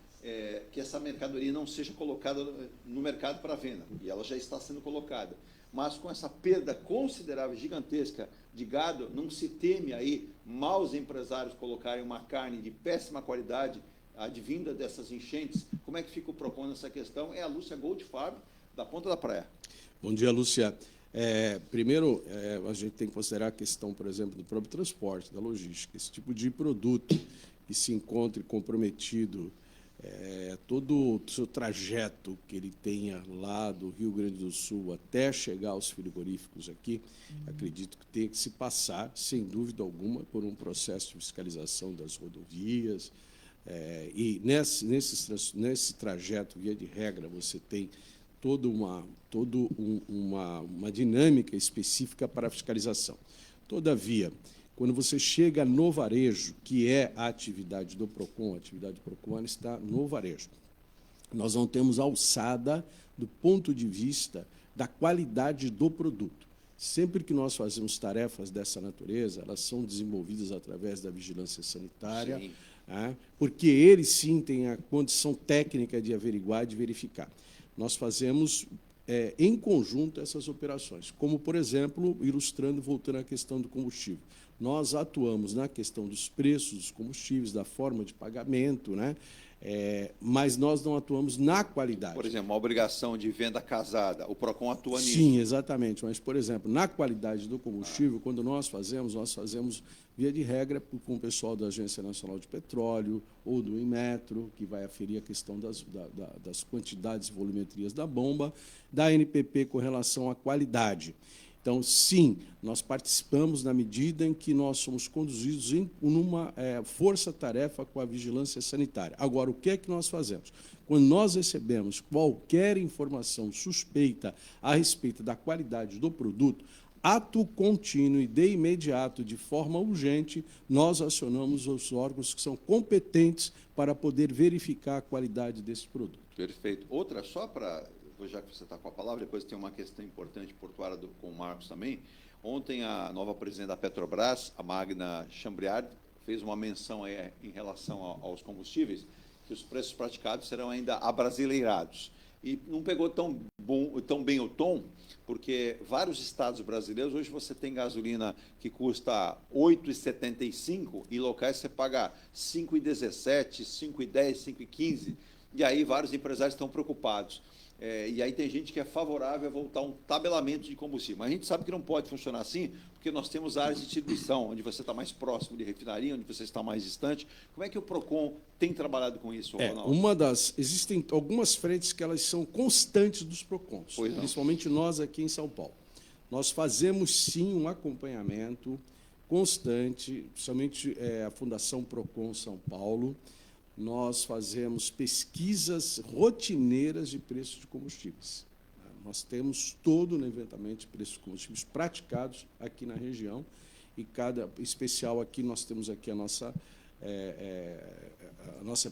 que essa mercadoria não seja colocada no mercado para venda, e ela já está sendo colocada. Mas com essa perda considerável, gigantesca de gado, não se teme aí maus empresários colocarem uma carne de péssima qualidade advinda dessas enchentes. Como é que fica o PROCON nessa questão? É a Lúcia Goldfarb, da Ponta da Praia. Bom dia, Lúcia. Primeiro, a gente tem que considerar a questão, por exemplo, do próprio transporte, da logística. Esse tipo de produto que se encontre comprometido, todo o seu trajeto que ele tenha lá do Rio Grande do Sul até chegar aos frigoríficos aqui, acredito que tem que se passar, sem dúvida alguma, por um processo de fiscalização das rodovias. E nesse trajeto, via de regra, você tem toda uma dinâmica específica para a fiscalização. Todavia, quando você chega no varejo, que é a atividade do PROCON, a atividade do PROCON ela está no varejo. Nós não temos alçada do ponto de vista da qualidade do produto. Sempre que nós fazemos tarefas dessa natureza, elas são desenvolvidas através da vigilância sanitária, porque eles sim têm a condição técnica de averiguar e de verificar. Nós fazemos em conjunto essas operações, como, por exemplo, ilustrando, voltando à questão do combustível. Nós atuamos na questão dos preços dos combustíveis, da forma de pagamento, mas nós não atuamos na qualidade. Por exemplo, uma obrigação de venda casada, o PROCON atua nisso? Sim, exatamente. Mas, por exemplo, na qualidade do combustível, quando nós fazemos, via de regra, com o pessoal da Agência Nacional de Petróleo ou do Inmetro, que vai aferir a questão das quantidades e volumetrias da bomba, da NPP com relação à qualidade. Então, sim, nós participamos na medida em que nós somos conduzidos numa força-tarefa com a vigilância sanitária. Agora, o que é que nós fazemos? Quando nós recebemos qualquer informação suspeita a respeito da qualidade do produto, ato contínuo e de imediato, de forma urgente, nós acionamos os órgãos que são competentes para poder verificar a qualidade desse produto. Perfeito. Outra, só para... já que você está com a palavra, depois tem uma questão importante portuária com o Marcos também. Ontem, a nova presidente da Petrobras, a Magna Chambriard, fez uma menção aí em relação aos combustíveis, que os preços praticados serão ainda abrasileirados. E não pegou tão bem o tom, porque vários estados brasileiros, hoje você tem gasolina que custa R$ 8,75 e locais você paga R$ 5,17, R$ 5,10, R$ 5,15. E aí vários empresários estão preocupados. E aí tem gente que é favorável a voltar a um tabelamento de combustível. Mas a gente sabe que não pode funcionar assim, porque nós temos áreas de distribuição, onde você está mais próximo de refinaria, onde você está mais distante. Como é que o PROCON tem trabalhado com isso, Ronaldo? Existem algumas frentes que elas são constantes dos PROCONs, principalmente nós aqui em São Paulo. Nós fazemos, sim, um acompanhamento constante, principalmente a Fundação PROCON São Paulo. Nós fazemos pesquisas rotineiras de preços de combustíveis. Nós temos todo o levantamento de preços de combustíveis praticados aqui na região, e cada especial aqui, nós temos aqui a nossa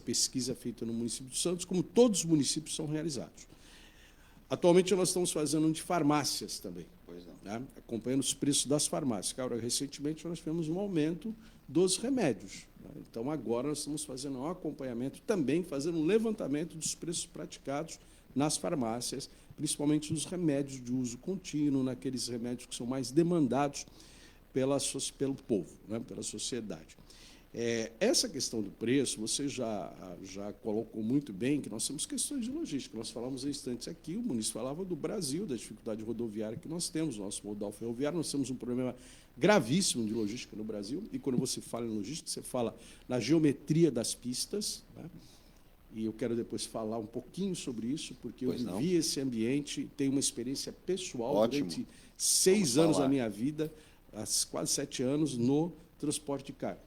pesquisa feita no município de Santos, como todos os municípios são realizados. Atualmente, nós estamos fazendo um de farmácias também, acompanhando os preços das farmácias. Agora, recentemente, nós tivemos um aumento dos remédios. Então, agora nós estamos fazendo um acompanhamento, também fazendo um levantamento dos preços praticados nas farmácias, principalmente nos remédios de uso contínuo, naqueles remédios que são mais demandados pelo povo, pela sociedade. Essa questão do preço, você já colocou muito bem que nós temos questões de logística. Nós falamos há instantes aqui, o município falava do Brasil, da dificuldade rodoviária que nós temos, nosso modal ferroviário, nós temos um problema gravíssimo de logística no Brasil, e quando você fala em logística, você fala na geometria das pistas, e eu quero depois falar um pouquinho sobre isso, porque eu vivi esse ambiente, tenho uma experiência pessoal durante 6 anos da minha vida, quase 7 anos, no transporte de carga.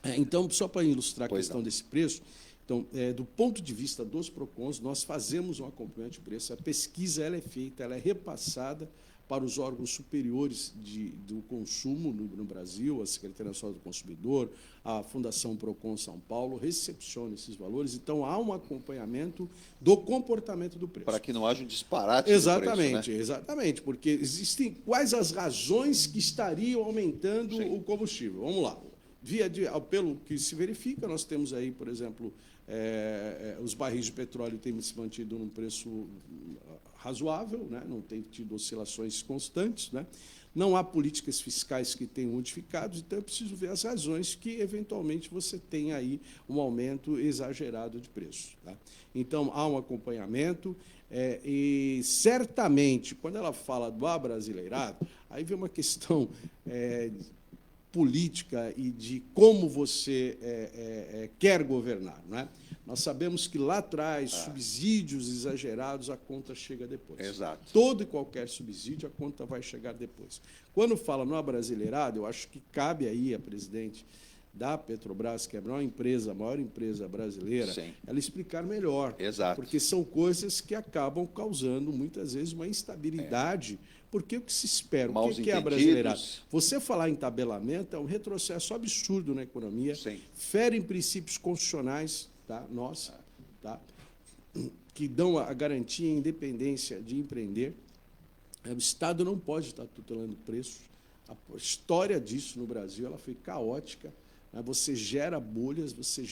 Então, só para ilustrar a questão desse preço, Então, do ponto de vista dos PROCONs, nós fazemos um acompanhamento de preço, a pesquisa ela é feita, ela é repassada para os órgãos superiores do consumo no Brasil, a Secretaria Nacional do Consumidor, a Fundação PROCON São Paulo, recepciona esses valores. Então, há um acompanhamento do comportamento do preço. Para que não haja um disparate Exatamente, do preço, né? exatamente, porque existem quais as razões que estariam aumentando o combustível. Vamos lá. Pelo que se verifica, nós temos aí, por exemplo, os barris de petróleo têm se mantido num preço razoável, né? Não tem tido oscilações constantes, né? Não há políticas fiscais que tenham modificado, então é preciso ver as razões que, eventualmente, você tem aí um aumento exagerado de preço. Tá? Então, há um acompanhamento e, certamente, quando ela fala do abrasileirado, aí vem uma questão política e de como você quer governar. Né? Nós sabemos que lá atrás, subsídios exagerados, a conta chega depois. Exato. Todo e qualquer subsídio, a conta vai chegar depois. Quando fala no abrasileirado, eu acho que cabe aí a presidente da Petrobras, que é a maior empresa brasileira, Sim. ela explicar melhor. Exato. Porque são coisas que acabam causando, muitas vezes, uma instabilidade. Porque o que se espera? O que é abrasileirado? Você falar em tabelamento é um retrocesso absurdo na economia, Sim. fere em princípios constitucionais, tá? Nossa, tá? Que dão a garantia e independência de empreender. O Estado não pode estar tutelando preços. A história disso no Brasil ela foi caótica. Né? Você gera bolhas, você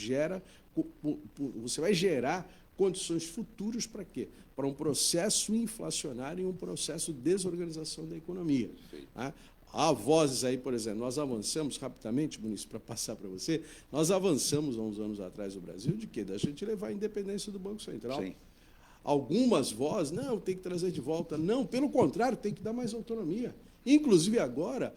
vai gerar condições futuras para quê? Para um processo inflacionário e um processo de desorganização da economia. Tá? Há vozes aí, por exemplo, nós avançamos rapidamente, Muniz, para passar para você, nós avançamos há uns anos atrás no Brasil de quê? Da gente levar a independência do Banco Central. Sim. Algumas vozes, não, tem que trazer de volta. Não, pelo contrário, tem que dar mais autonomia. Inclusive agora,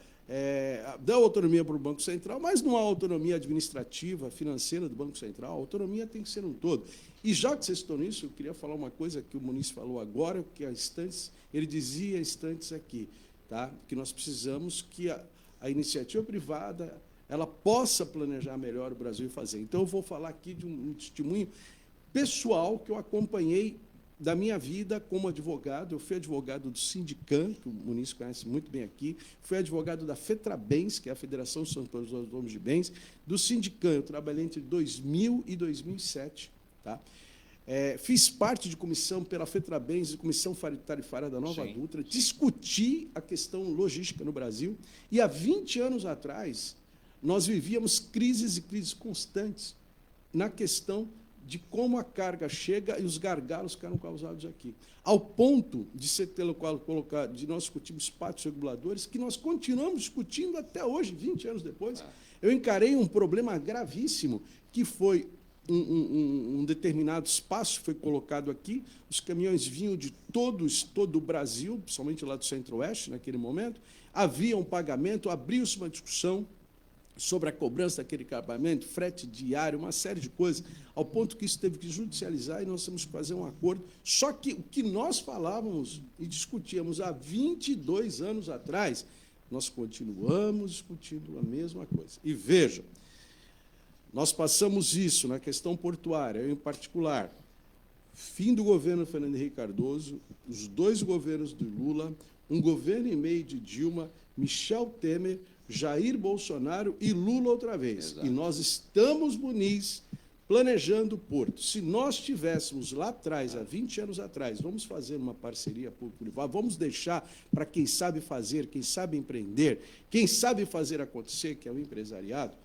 dá autonomia para o Banco Central, mas não há autonomia administrativa, financeira do Banco Central. A autonomia tem que ser um todo. E já que vocês estão nisso, eu queria falar uma coisa que o Muniz falou agora, que há instantes, ele dizia há instantes aqui, tá? Que nós precisamos que a iniciativa privada ela possa planejar melhor o Brasil e fazer. Então, eu vou falar aqui de um testemunho pessoal que eu acompanhei da minha vida como advogado. Eu fui advogado do Sindicam, que o Muniz conhece muito bem aqui, fui advogado da FETRABENS, que é a Federação dos Autônomos de Bens, do Sindicam. Eu trabalhei entre 2000 e 2007. Tá? Fiz parte de comissão pela FETRABENS e comissão tarifária da Nova Dutra, discuti a questão logística no Brasil, e há 20 anos atrás nós vivíamos crises e crises constantes na questão de como a carga chega e os gargalos que eram causados aqui. Ao ponto de ser colocado, de nós discutirmos pátios reguladores, que nós continuamos discutindo até hoje, 20 anos depois. Eu encarei um problema gravíssimo, que foi um determinado espaço foi colocado aqui, os caminhões vinham de todo o Brasil, principalmente lá do Centro-Oeste, naquele momento, havia um pagamento, abriu-se uma discussão sobre a cobrança daquele pagamento, frete diário, uma série de coisas, ao ponto que isso teve que judicializar e nós temos que fazer um acordo. Só que o que nós falávamos e discutíamos há 22 anos atrás, nós continuamos discutindo a mesma coisa. E vejam, nós passamos isso na questão portuária, eu em particular, fim do governo Fernando Henrique Cardoso, os 2 governos do Lula, um governo e meio de Dilma, Michel Temer, Jair Bolsonaro e Lula outra vez. Exato. E nós estamos, Muniz, planejando o porto. Se nós tivéssemos lá atrás, há 20 anos atrás, vamos fazer uma parceria público-privada, vamos deixar para quem sabe fazer, quem sabe empreender, quem sabe fazer acontecer, que é o empresariado,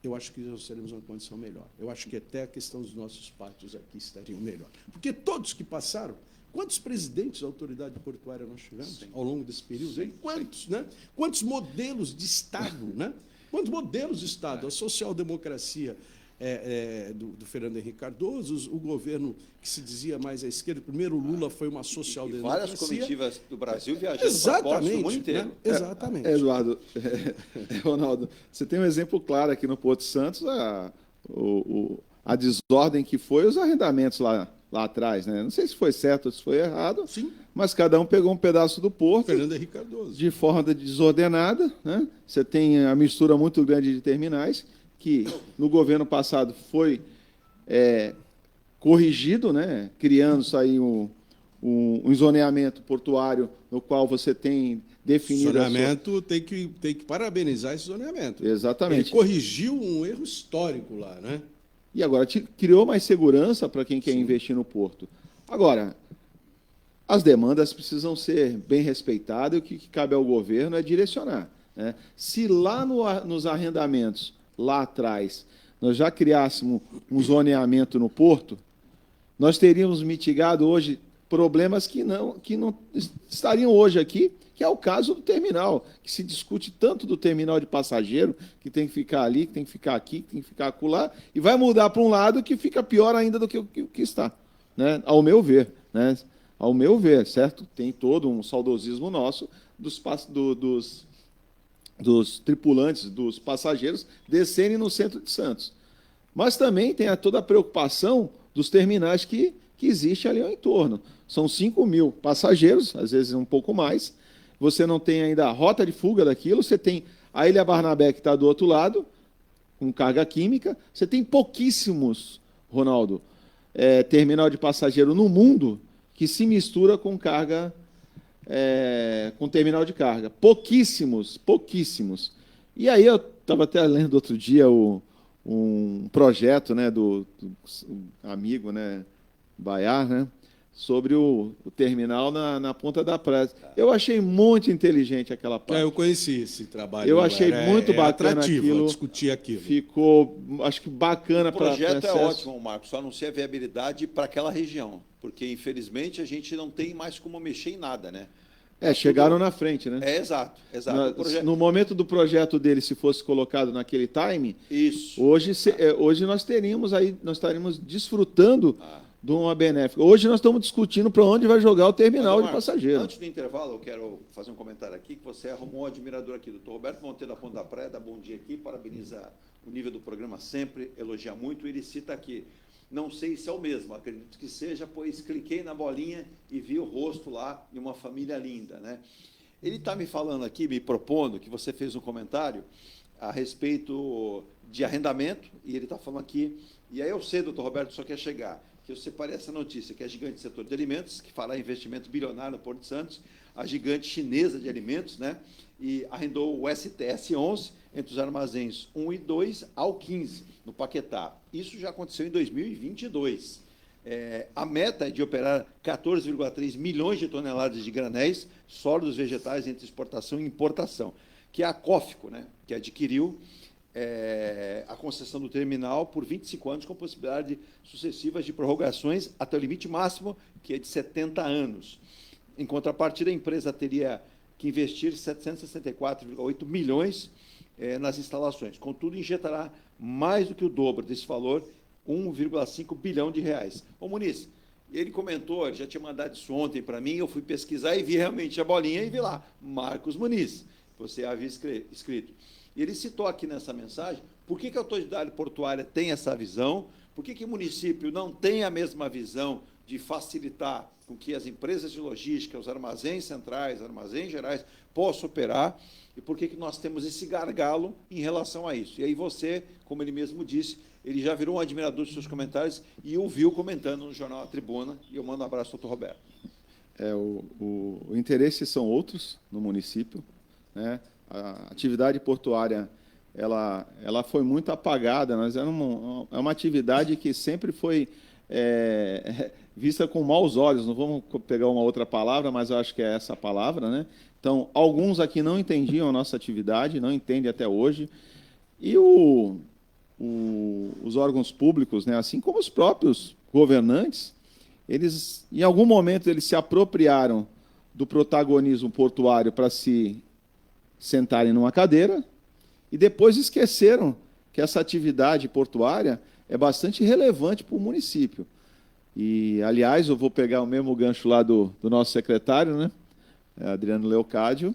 eu acho que nós teremos uma condição melhor. Eu acho que até a questão dos nossos pátios aqui estariam melhor. Porque todos que passaram, quantos presidentes da autoridade portuária nós tivemos ao longo desse período? Sim, quantos, né? Quantos modelos de Estado? Né? Quantos modelos de Estado? A social-democracia do Fernando Henrique Cardoso, o governo que se dizia mais à esquerda, primeiro o Lula foi uma social-democracia. Várias comitivas do Brasil viajando para portos do mundo inteiro. Né? Exatamente. Eduardo, Ronaldo, você tem um exemplo claro aqui no Porto Santos, a desordem que foi os arrendamentos lá atrás, né? Não sei se foi certo ou se foi errado, sim, mas cada um pegou um pedaço do porto Fernando Henrique Cardoso, de forma desordenada, né? Você tem a mistura muito grande de terminais, que no governo passado foi corrigido, né? Criando-se aí um zoneamento portuário no qual você tem definido... Zoneamento, tem que parabenizar esse zoneamento. Exatamente. Ele corrigiu um erro histórico lá, né? E agora criou mais segurança para quem quer investir no porto. Agora, as demandas precisam ser bem respeitadas e o que cabe ao governo é direcionar, né? Se lá nos arrendamentos, lá atrás, nós já criássemos um zoneamento no porto, nós teríamos mitigado hoje problemas que não estariam hoje aqui, que é o caso do terminal, que se discute tanto do terminal de passageiro, que tem que ficar ali, que tem que ficar aqui, que tem que ficar acolá, e vai mudar para um lado que fica pior ainda do que o que está, né? Ao meu ver, né? Ao meu ver, certo? Tem todo um saudosismo nosso dos tripulantes, dos passageiros, descerem no centro de Santos. Mas também tem toda a preocupação dos terminais que existe ali ao entorno. São 5.000 passageiros, às vezes um pouco mais. Você não tem ainda a rota de fuga daquilo, você tem a Ilha Barnabé, que está do outro lado, com carga química. Você tem pouquíssimos, Ronaldo, terminal de passageiro no mundo que se mistura com carga, com terminal de carga. Pouquíssimos. E aí eu estava até lendo outro dia um projeto, né, do amigo, né, Baiar, né, sobre o terminal na ponta da praia. Eu achei muito inteligente aquela parte. Eu conheci esse trabalho. Eu achei muito bacana atrativo aquilo. Discutir aquilo. Ficou, acho que bacana para o projeto é ótimo, Marcos, só não sei a viabilidade para aquela região, porque infelizmente a gente não tem mais como mexer em nada, né? Chegaram na frente, né? Exato. No momento do projeto dele, se fosse colocado naquele time, isso. Hoje nós estaríamos desfrutando de uma benéfica. Hoje nós estamos discutindo para onde vai jogar o terminal de passageiro. Antes do intervalo, eu quero fazer um comentário aqui, que você arrumou um admirador aqui, doutor Roberto Monteiro da Ponta da Praia, dá bom dia aqui, parabeniza o nível do programa sempre, elogia muito, ele cita aqui. Não sei se é o mesmo, acredito que seja, pois cliquei na bolinha e vi o rosto lá de uma família linda, né? Ele está me falando aqui, me propondo, que você fez um comentário a respeito de arrendamento, e ele está falando aqui, e aí eu sei, doutor Roberto, só quer chegar, que eu separei essa notícia, que é a gigante setor de alimentos, que fala em investimento bilionário no Porto de Santos, a gigante chinesa de alimentos, né? E arrendou o STS-11 entre os armazéns 1 e 2 ao 15, no Paquetá. Isso já aconteceu em 2022. A meta é de operar 14,3 milhões de toneladas de granéis sólidos vegetais entre exportação e importação, que é a COFCO, né? Que adquiriu a concessão do terminal por 25 anos, com possibilidade sucessivas de prorrogações até o limite máximo, que é de 70 anos. Em contrapartida, a empresa teria que investir 764,8 milhões nas instalações. Contudo, injetará mais do que o dobro desse valor, 1,5 bilhão de reais. Ô, Muniz, ele comentou, ele já tinha mandado isso ontem para mim, eu fui pesquisar e vi realmente a bolinha e vi lá, Marcos Muniz, você havia escrito. E ele citou aqui nessa mensagem por que a autoridade portuária tem essa visão, por que o município não tem a mesma visão de facilitar com que as empresas de logística, os armazéns centrais, armazéns gerais, possam operar, e por que nós temos esse gargalo em relação a isso. E aí você, como ele mesmo disse, ele já virou um admirador dos seus comentários e o viu comentando no jornal A Tribuna, e eu mando um abraço ao doutor Roberto. O interesse são outros no município, né? A atividade portuária ela foi muito apagada, mas é uma atividade que sempre foi vista com maus olhos, não vamos pegar uma outra palavra, mas eu acho que é essa a palavra, né? Então, alguns aqui não entendiam a nossa atividade, não entendem até hoje, e os órgãos públicos, né, assim como os próprios governantes, eles, em algum momento, eles se apropriaram do protagonismo portuário para se sentarem numa cadeira, e depois esqueceram que essa atividade portuária é bastante relevante para o município. E, aliás, eu vou pegar o mesmo gancho lá do nosso secretário, né, Adriano Leocádio,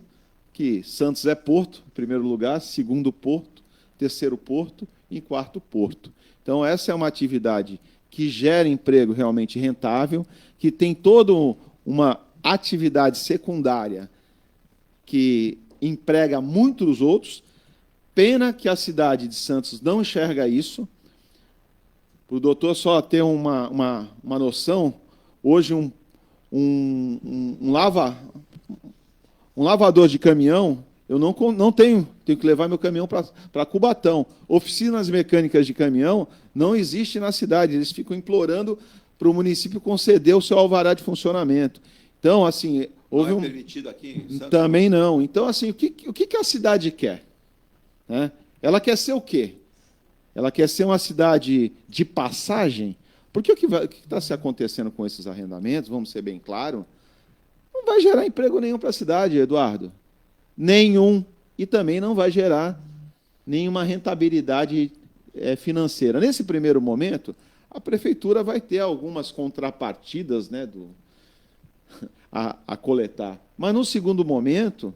que Santos é porto, em primeiro lugar, segundo porto, terceiro porto e quarto porto. Então, essa é uma atividade que gera emprego realmente rentável, que tem toda uma atividade secundária que emprega muitos outros. Pena que a cidade de Santos não enxerga isso. o doutor só ter uma noção, hoje um lavador de caminhão, eu não tenho que levar meu caminhão para Cubatão. Oficinas mecânicas de caminhão não existem na cidade, eles ficam implorando para o município conceder o seu alvará de funcionamento. Então, assim, houve não é permitido aqui em Santos? Também não. Então, assim, o que a cidade quer? Né? Ela quer ser o quê? Ela quer ser uma cidade de passagem? Porque o que está se acontecendo com esses arrendamentos, vamos ser bem claros, não vai gerar emprego nenhum para a cidade, Eduardo. Nenhum. E também não vai gerar nenhuma rentabilidade financeira. Nesse primeiro momento, a prefeitura vai ter algumas contrapartidas, né, a coletar. Mas, no segundo momento,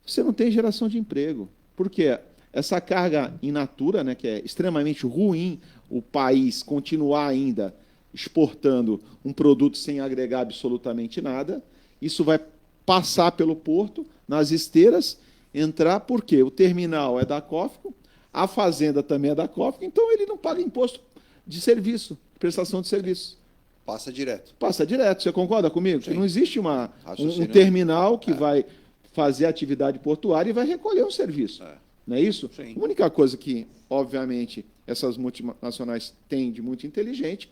você não tem geração de emprego. Por quê? Essa carga in natura, né, que é extremamente ruim o país continuar ainda exportando um produto sem agregar absolutamente nada, isso vai passar pelo porto, nas esteiras, entrar, por quê? O terminal é da COFCO, a fazenda também é da COFCO, então ele não paga imposto de serviço, prestação de serviço. Passa direto. Passa direto, você concorda comigo? Sim. Não existe um terminal que vai fazer atividade portuária e vai recolher um serviço. Não é isso? Sim. A única coisa que, obviamente, essas multinacionais têm de muito inteligente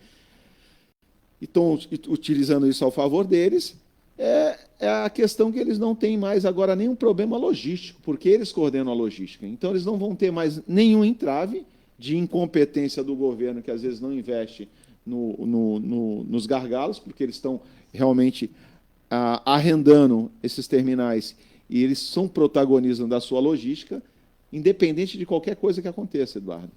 e estão utilizando isso ao favor deles, é a questão que eles não têm mais agora nenhum problema logístico, porque eles coordenam a logística. Então, eles não vão ter mais nenhum entrave de incompetência do governo, que às vezes não investe nos gargalos, porque eles estão realmente arrendando esses terminais e eles são protagonistas da sua logística, independente de qualquer coisa que aconteça, Eduardo.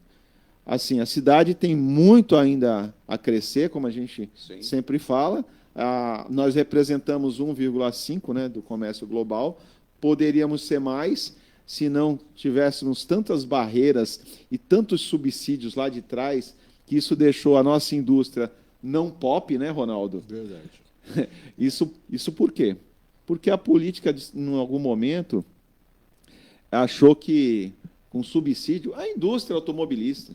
Assim, a cidade tem muito ainda a crescer, como a gente sempre fala. Nós representamos 1,5%, né, do comércio global. Poderíamos ser mais se não tivéssemos tantas barreiras e tantos subsídios lá de trás, que isso deixou a nossa indústria não pop, né, Ronaldo? Verdade. Isso por quê? Porque a política, em algum momento, achou que, com subsídio, a indústria automobilista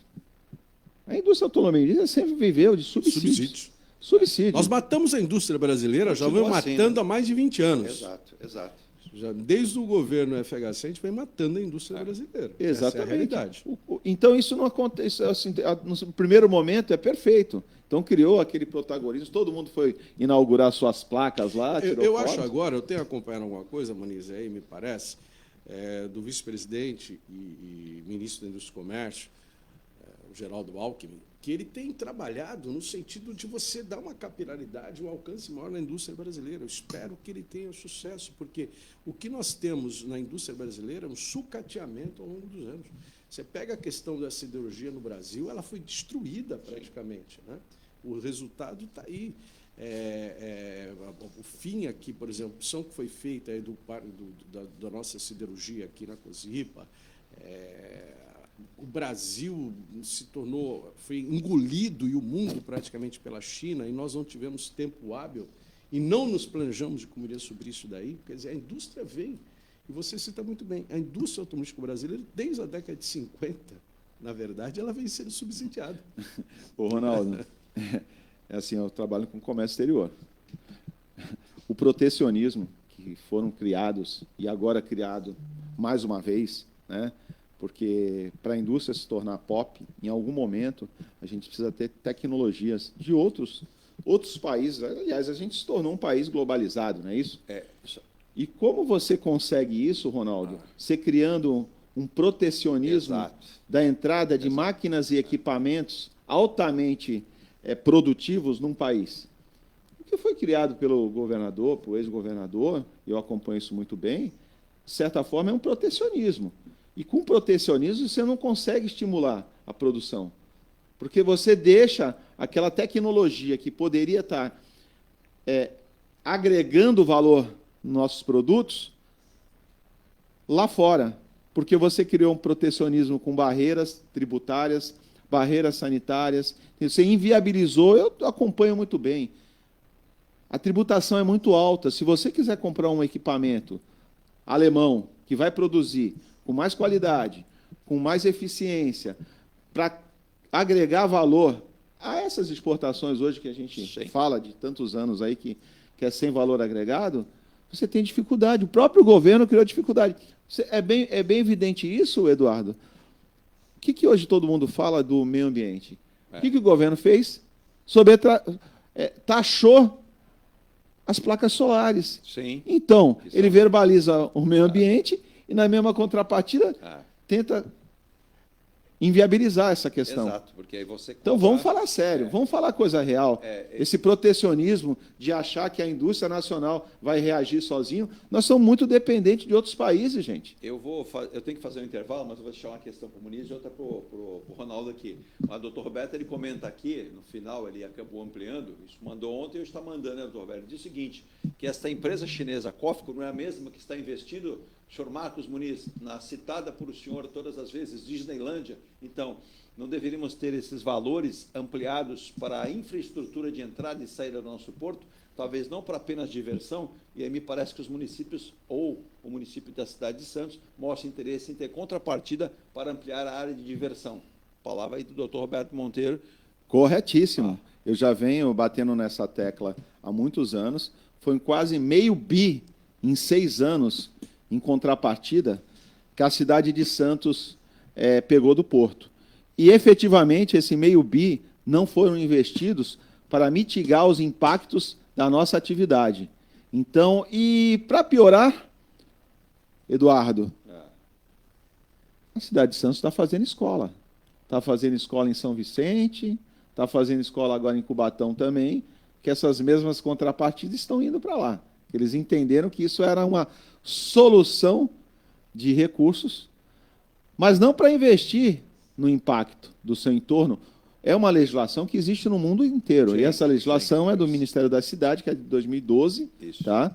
sempre viveu de subsídios. Subsídio. Nós matamos a indústria brasileira, já vamos matando há mais de 20 anos. Exato. Já, desde o governo FHC, a gente vem matando a indústria brasileira. Exatamente. Essa é a realidade. Então, isso não acontece. Assim, no primeiro momento, é perfeito. Então, criou aquele protagonismo, todo mundo foi inaugurar suas placas lá. Eu acho agora, eu tenho acompanhado alguma coisa, Maniz, aí, me parece, do vice-presidente e ministro da Indústria e Comércio, o Geraldo Alckmin, que ele tem trabalhado no sentido de você dar uma capilaridade, um alcance maior na indústria brasileira. Eu espero que ele tenha sucesso, porque o que nós temos na indústria brasileira é um sucateamento ao longo dos anos. Você pega a questão da siderurgia no Brasil, ela foi destruída praticamente, né? O resultado está aí. O fim aqui, por exemplo, a opção que foi feita aí da nossa siderurgia aqui na Cosipa, o Brasil foi engolido e o mundo praticamente pela China, e nós não tivemos tempo hábil e não nos planejamos de como iria subir isso daí. Quer dizer, a indústria veio, e você cita muito bem, a indústria automobilística brasileira, desde a década de 50, na verdade, ela vem sendo subsidiada. Ô, Ronaldo, eu trabalho com comércio exterior. O protecionismo que foram criados, e agora criado mais uma vez, né? Porque para a indústria se tornar pop, em algum momento, a gente precisa ter tecnologias de outros países. Aliás, a gente se tornou um país globalizado, não é isso? E como você consegue isso, Ronaldo? Você criando um protecionismo da entrada de máquinas e equipamentos altamente produtivos num país. O que foi criado pelo governador, pelo ex-governador, eu acompanho isso muito bem, de certa forma é um protecionismo. E com protecionismo você não consegue estimular a produção, porque você deixa aquela tecnologia que poderia estar agregando valor nos nossos produtos lá fora, porque você criou um protecionismo com barreiras tributárias, barreiras sanitárias, você inviabilizou. Eu acompanho muito bem. A tributação é muito alta. Se você quiser comprar um equipamento alemão que vai produzir com mais qualidade, com mais eficiência, para agregar valor a essas exportações hoje que a gente fala de tantos anos aí que é sem valor agregado, você tem dificuldade. O próprio governo criou dificuldade. É bem evidente isso, Eduardo. O que hoje todo mundo fala do meio ambiente? O que o governo fez? Taxou as placas solares. Sim. Então, ele verbaliza o meio ambiente e, na mesma contrapartida, tenta inviabilizar essa questão. Exato, porque aí você... Então, vamos falar sério, vamos falar coisa real. Esse protecionismo de achar que a indústria nacional vai reagir sozinho, nós somos muito dependentes de outros países, gente. Eu tenho que fazer um intervalo, mas eu vou deixar uma questão para o Muniz e outra para o Ronaldo aqui. O doutor Roberto, ele comenta aqui, no final ele acabou ampliando, isso mandou ontem e hoje está mandando, né, doutor Roberto? Ele diz o seguinte, que esta empresa chinesa, Cofco, não é a mesma que está investindo, senhor Marcos Muniz, na citada por o senhor todas as vezes, Disneylândia. Então, não deveríamos ter esses valores ampliados para a infraestrutura de entrada e saída do nosso porto, talvez não para apenas diversão, e aí me parece que os municípios, ou o município da cidade de Santos, mostram interesse em ter contrapartida para ampliar a área de diversão. Palavra aí do doutor Roberto Monteiro. Corretíssimo. Eu já venho batendo nessa tecla há muitos anos, foi quase $500 milhões em 6 anos, em contrapartida, que a cidade de Santos pegou do porto. E, efetivamente, esse $500 milhões não foram investidos para mitigar os impactos da nossa atividade. Então, e para piorar, Eduardo, a cidade de Santos está fazendo escola. Está fazendo escola em São Vicente, está fazendo escola agora em Cubatão também, que essas mesmas contrapartidas estão indo para lá. Eles entenderam que isso era uma solução de recursos, mas não para investir no impacto do seu entorno. É uma legislação que existe no mundo inteiro. Sim, e essa legislação é do Ministério da Cidade, que é de 2012. Isso. Tá?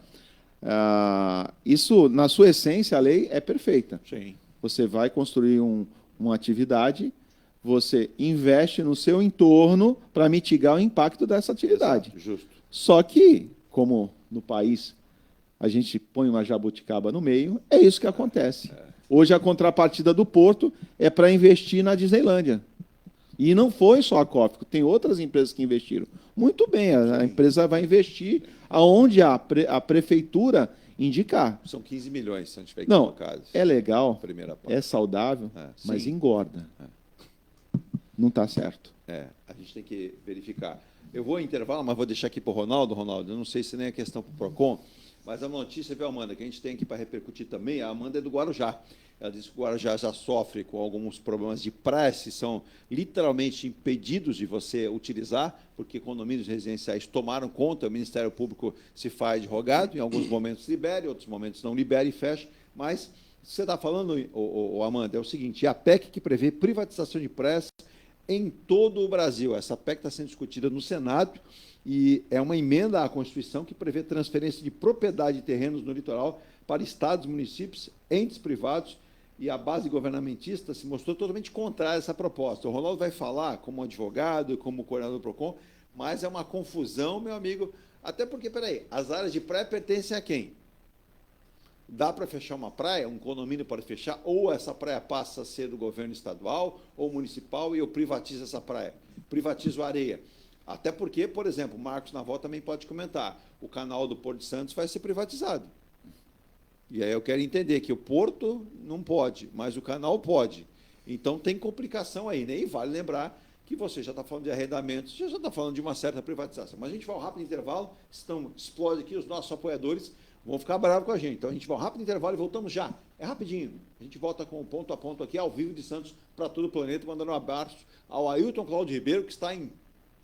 Isso, na sua essência, a lei é perfeita. Sim. Você vai construir uma atividade, você investe no seu entorno para mitigar o impacto dessa atividade. Exato, justo. Só que, como no país a gente põe uma jabuticaba no meio, é isso que acontece. Hoje a contrapartida do porto é para investir na Disneylândia. E não foi só a Cofco, tem outras empresas que investiram. Muito bem, a empresa vai investir aonde a prefeitura indicar. São 15 milhões, se não estiver equivocado. Não, é legal, é saudável, mas engorda. Não está certo. A gente tem que verificar. Eu vou intervalo, mas vou deixar aqui para o Ronaldo. Ronaldo, eu não sei se nem é questão para o PROCON, mas a notícia, viu, Amanda, que a gente tem aqui para repercutir também, a Amanda é do Guarujá. Ela disse que o Guarujá já sofre com alguns problemas de praxe, são literalmente impedidos de você utilizar, porque condomínios residenciais tomaram conta, o Ministério Público se faz de rogado, em alguns momentos libera, em outros momentos não libera e fecha, mas você está falando, Amanda, é o seguinte, é a PEC que prevê privatização de praxe em todo o Brasil. Essa PEC está sendo discutida no Senado e é uma emenda à Constituição que prevê transferência de propriedade de terrenos no litoral para estados, municípios, entes privados, e a base governamentista se mostrou totalmente contrária a essa proposta. O Ronaldo vai falar como advogado, como coordenador do PROCON, mas é uma confusão, meu amigo, até porque, peraí, as áreas de praia pertencem a quem? Dá para fechar uma praia? Um condomínio pode fechar? Ou essa praia passa a ser do governo estadual ou municipal e eu privatizo essa praia? Privatizo a areia. Até porque, por exemplo, o Marcos Naval também pode comentar, o canal do Porto de Santos vai ser privatizado. E aí eu quero entender que o porto não pode, mas o canal pode. Então tem complicação aí, né? E vale lembrar que você já está falando de arrendamentos, já está falando de uma certa privatização. Mas a gente vai a um rápido intervalo, explode aqui, os nossos apoiadores vão ficar bravos com a gente. Então a gente vai a um rápido intervalo e voltamos já. É rapidinho. A gente volta com o ponto a ponto aqui, ao vivo de Santos, para todo o planeta, mandando um abraço ao Ailton Cláudio Ribeiro, que está em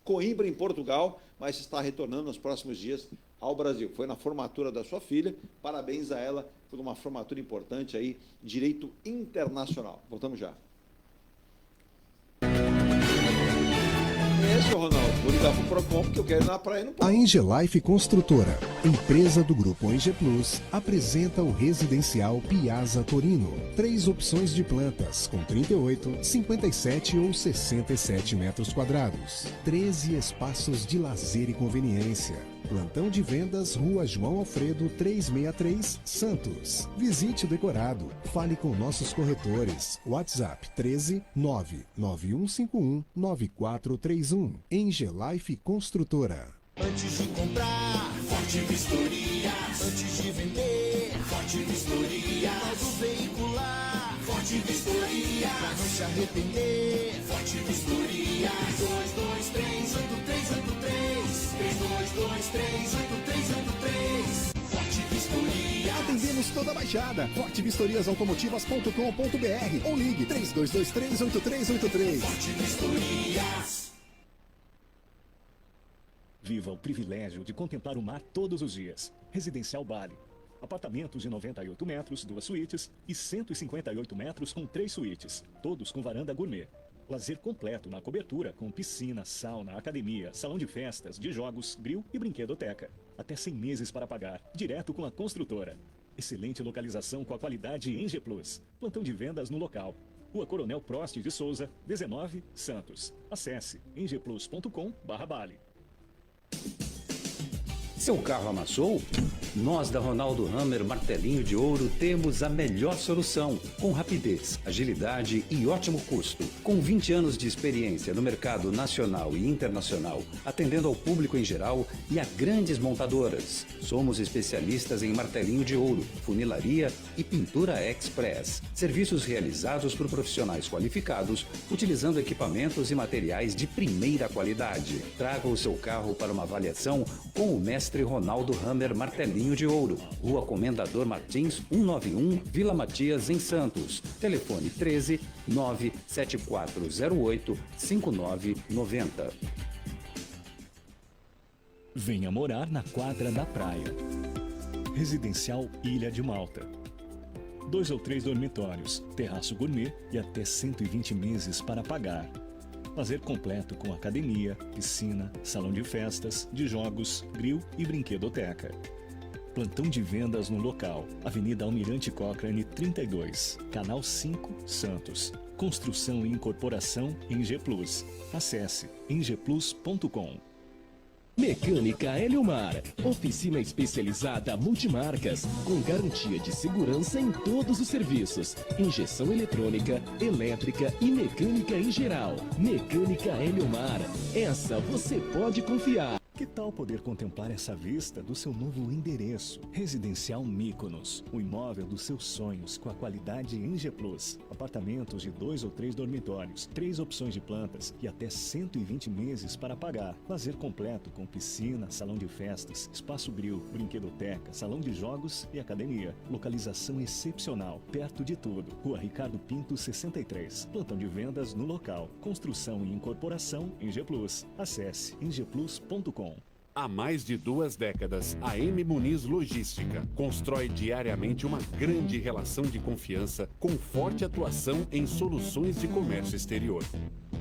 Coimbra, em Portugal, mas está retornando nos próximos dias ao Brasil. Foi na formatura da sua filha, parabéns a ela por uma formatura importante aí, direito internacional. Voltamos já. Esse é o Ronaldo, vou ligar para o PROCON porque eu quero ir na praia no A Engelife Construtora, empresa do Grupo Enge Plus, apresenta o residencial Piazza Torino. 3 opções de plantas, com 38, 57 ou 67 metros quadrados. 13 espaços de lazer e conveniência. Plantão de vendas, Rua João Alfredo, 363, Santos. Visite o decorado. Fale com nossos corretores. WhatsApp 13 99151 9431. Engelife Construtora. Antes de comprar, Forte Vistoria. Antes de vender, Forte Vistoria. Modo veicular, Forte Vistoria. Pra não se arrepender, Forte Vistoria. 322383. 322383. Forte Vistoria. Atendemos toda a Baixada. fortevistoriasautomotivas.com.br ou ligue 32238383. Forte Vistorias. Viva o privilégio de contemplar o mar todos os dias. Residencial Bali. Apartamentos de 98 metros, 2 suítes e 158 metros com 3 suítes, todos com varanda gourmet. Lazer completo na cobertura com piscina, sauna, academia, salão de festas, de jogos, grill e brinquedoteca. Até 100 meses para pagar, direto com a construtora. Excelente localização com a qualidade Enge Plus. Plantão de vendas no local. Rua Coronel Prost de Souza, 19, Santos. Acesse engeplus.com/Bali. Seu carro amassou? Nós da Ronaldo Hammer Martelinho de Ouro temos a melhor solução, com rapidez, agilidade e ótimo custo. Com 20 anos de experiência no mercado nacional e internacional, atendendo ao público em geral e a grandes montadoras. Somos especialistas em martelinho de ouro, funilaria e pintura express. Serviços realizados por profissionais qualificados, utilizando equipamentos e materiais de primeira qualidade. Traga o seu carro para uma avaliação com o mestre Ronaldo Hammer Martelinho de Ouro, Rua Comendador Martins, 191, Vila Matias, em Santos. Telefone 13 97408 5990. Venha morar na quadra da praia. Residencial Ilha de Malta. 2 ou 3 dormitórios, terraço gourmet e até 120 meses para pagar. Lazer completo com academia, piscina, salão de festas, de jogos, grill e brinquedoteca. Plantão de vendas no local. Avenida Almirante Cochrane 32, Canal 5, Santos. Construção e incorporação Enge Plus. Acesse engeplus.com. Mecânica Eliomar, oficina especializada multimarcas, com garantia de segurança em todos os serviços, injeção eletrônica, elétrica e mecânica em geral. Mecânica Eliomar, essa você pode confiar. Que tal poder contemplar essa vista do seu novo endereço? Residencial Mykonos, o imóvel dos seus sonhos com a qualidade Enge Plus. Apartamentos de 2 ou 3 dormitórios, 3 opções de plantas e até 120 meses para pagar. Lazer completo com piscina, salão de festas, espaço grill, brinquedoteca, salão de jogos e academia. Localização excepcional, perto de tudo. Rua Ricardo Pinto 63. Plantão de vendas no local. Construção e incorporação Enge Plus. Acesse engeplus.com. Há mais de 2 décadas, a M. Muniz Logística constrói diariamente uma grande relação de confiança com forte atuação em soluções de comércio exterior.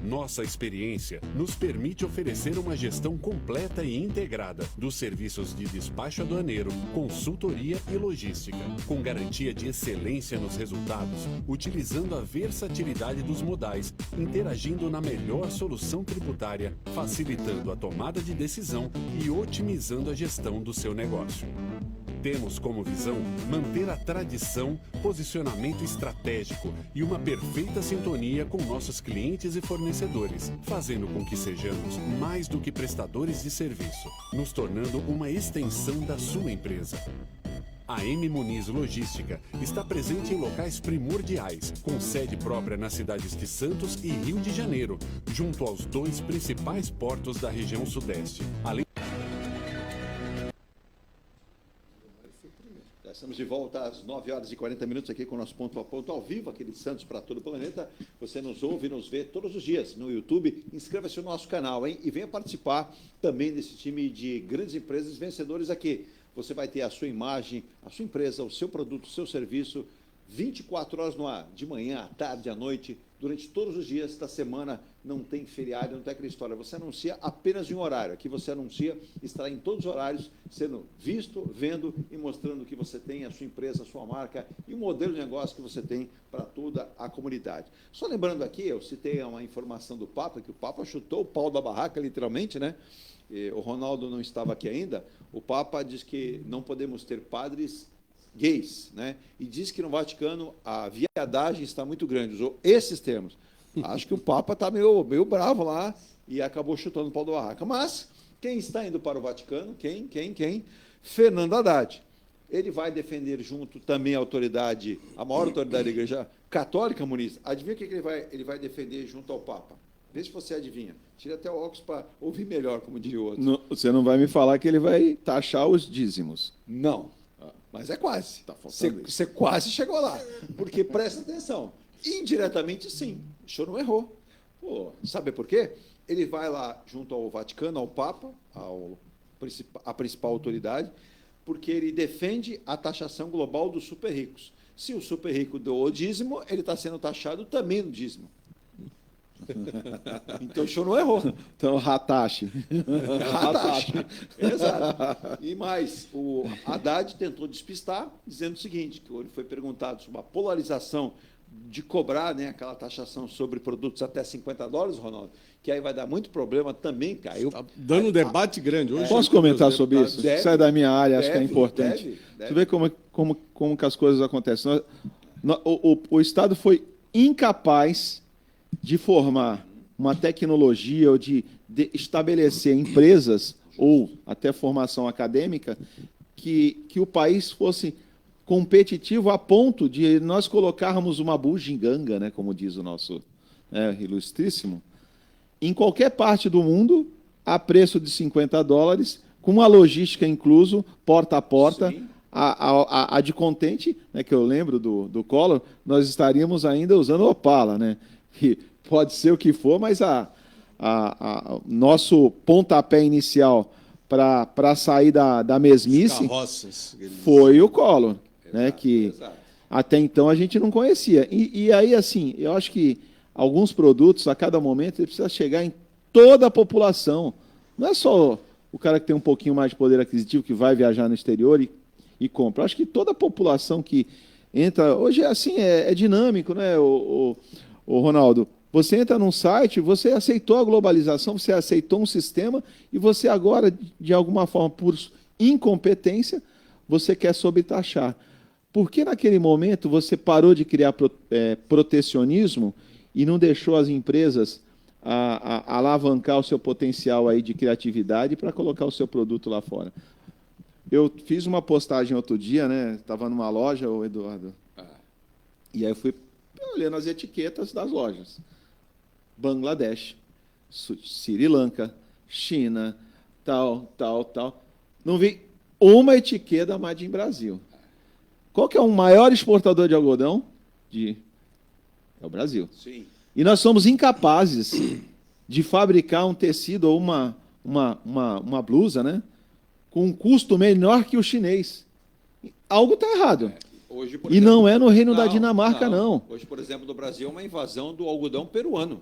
Nossa experiência nos permite oferecer uma gestão completa e integrada dos serviços de despacho aduaneiro, consultoria e logística, com garantia de excelência nos resultados, utilizando a versatilidade dos modais, interagindo na melhor solução tributária, facilitando a tomada de decisão e otimizando a gestão do seu negócio. Temos como visão manter a tradição, posicionamento estratégico e uma perfeita sintonia com nossos clientes e fornecedores, fazendo com que sejamos mais do que prestadores de serviço, nos tornando uma extensão da sua empresa. A M. Muniz Logística está presente em locais primordiais, com sede própria nas cidades de Santos e Rio de Janeiro, junto aos 2 principais portos da região sudeste. Além Estamos de volta às 9h40 aqui com o nosso Ponto a Ponto ao vivo, aqui de Santos para todo o planeta. Você nos ouve e nos vê todos os dias no YouTube. Inscreva-se no nosso canal, hein? E venha participar também desse time de grandes empresas vencedores aqui. Você vai ter a sua imagem, a sua empresa, o seu produto, o seu serviço, 24 horas no ar, de manhã, à tarde, à noite, durante todos os dias da semana, não tem feriado, não tem aquela história. Você anuncia apenas em um horário. Aqui você anuncia, estará em todos os horários, sendo visto, vendo e mostrando o que você tem, a sua empresa, a sua marca e o modelo de negócio que você tem para toda a comunidade. Só lembrando aqui, eu citei uma informação do Papa, que o Papa chutou o pau da barraca, literalmente, né? O Ronaldo não estava aqui ainda. O Papa diz que não podemos ter padres gays, né? E diz que no Vaticano a viadagem está muito grande. Usou esses termos. Acho que o Papa está meio bravo lá e acabou chutando o pau da barraca. Mas quem está indo para o Vaticano? Quem? Fernando Haddad. Ele vai defender junto também a autoridade, a maior autoridade da Igreja Católica, Muniz. Adivinha o que ele vai defender junto ao Papa? Vê se você adivinha. Tira até o óculos para ouvir melhor, como diria o outro. Não, você não vai me falar que ele vai taxar os dízimos. Não, mas é quase. Tá Você quase chegou lá. Porque, presta atenção, indiretamente sim, o senhor não errou. Pô, sabe por quê? Ele vai lá junto ao Vaticano, ao Papa, a principal autoridade, porque ele defende a taxação global dos super ricos. Se o super rico deu o dízimo, ele está sendo taxado também no dízimo. Então o senhor não errou. Então, ratache. Exato. E mais, o Haddad tentou despistar, dizendo o seguinte, que ele foi perguntado sobre a polarização de cobrar, né, aquela taxação sobre produtos até $50, Ronaldo, que aí vai dar muito problema também, caiu. Tá dando um debate grande hoje. Posso comentar sobre isso? Isso é da minha área, acho que é importante. Deve. Tu vê como que as coisas acontecem. O Estado foi incapaz de formar uma tecnologia ou de estabelecer empresas ou até formação acadêmica que o país fosse competitivo a ponto de nós colocarmos uma bugiganga, né, como diz o nosso ilustríssimo, em qualquer parte do mundo, a preço de $50, com uma logística incluso, porta a porta. Sim. A de contente, né, que eu lembro do Collor, nós estaríamos ainda usando Opala, né? Que pode ser o que for, mas nosso pontapé inicial para sair da mesmice foi o Collor, né? Que até então a gente não conhecia. E aí, assim, eu acho que alguns produtos, a cada momento, ele precisa chegar em toda a população. Não é só o cara que tem um pouquinho mais de poder aquisitivo, que vai viajar no exterior e compra. Eu acho que toda a população que entra... Hoje, assim, é dinâmico, né, o Ronaldo? Você entra num site, você aceitou a globalização, você aceitou um sistema e você agora, de alguma forma, por incompetência, você quer sobretaxar. Por que naquele momento você parou de criar protecionismo e não deixou as empresas alavancar o seu potencial aí de criatividade para colocar o seu produto lá fora? Eu fiz uma postagem outro dia, né? Estava numa loja, o Eduardo, e aí eu fui olhando as etiquetas das lojas. Bangladesh, Sri Lanka, China, tal. Não vi uma etiqueta Made in Brasil. Qual que é o maior exportador de algodão? É o Brasil. Sim. E nós somos incapazes de fabricar um tecido ou uma blusa, né, com um custo menor que o chinês. Algo está errado. Hoje, por e exemplo, não é no Reino da Dinamarca, não. Hoje, por exemplo, no Brasil, é uma invasão do algodão peruano.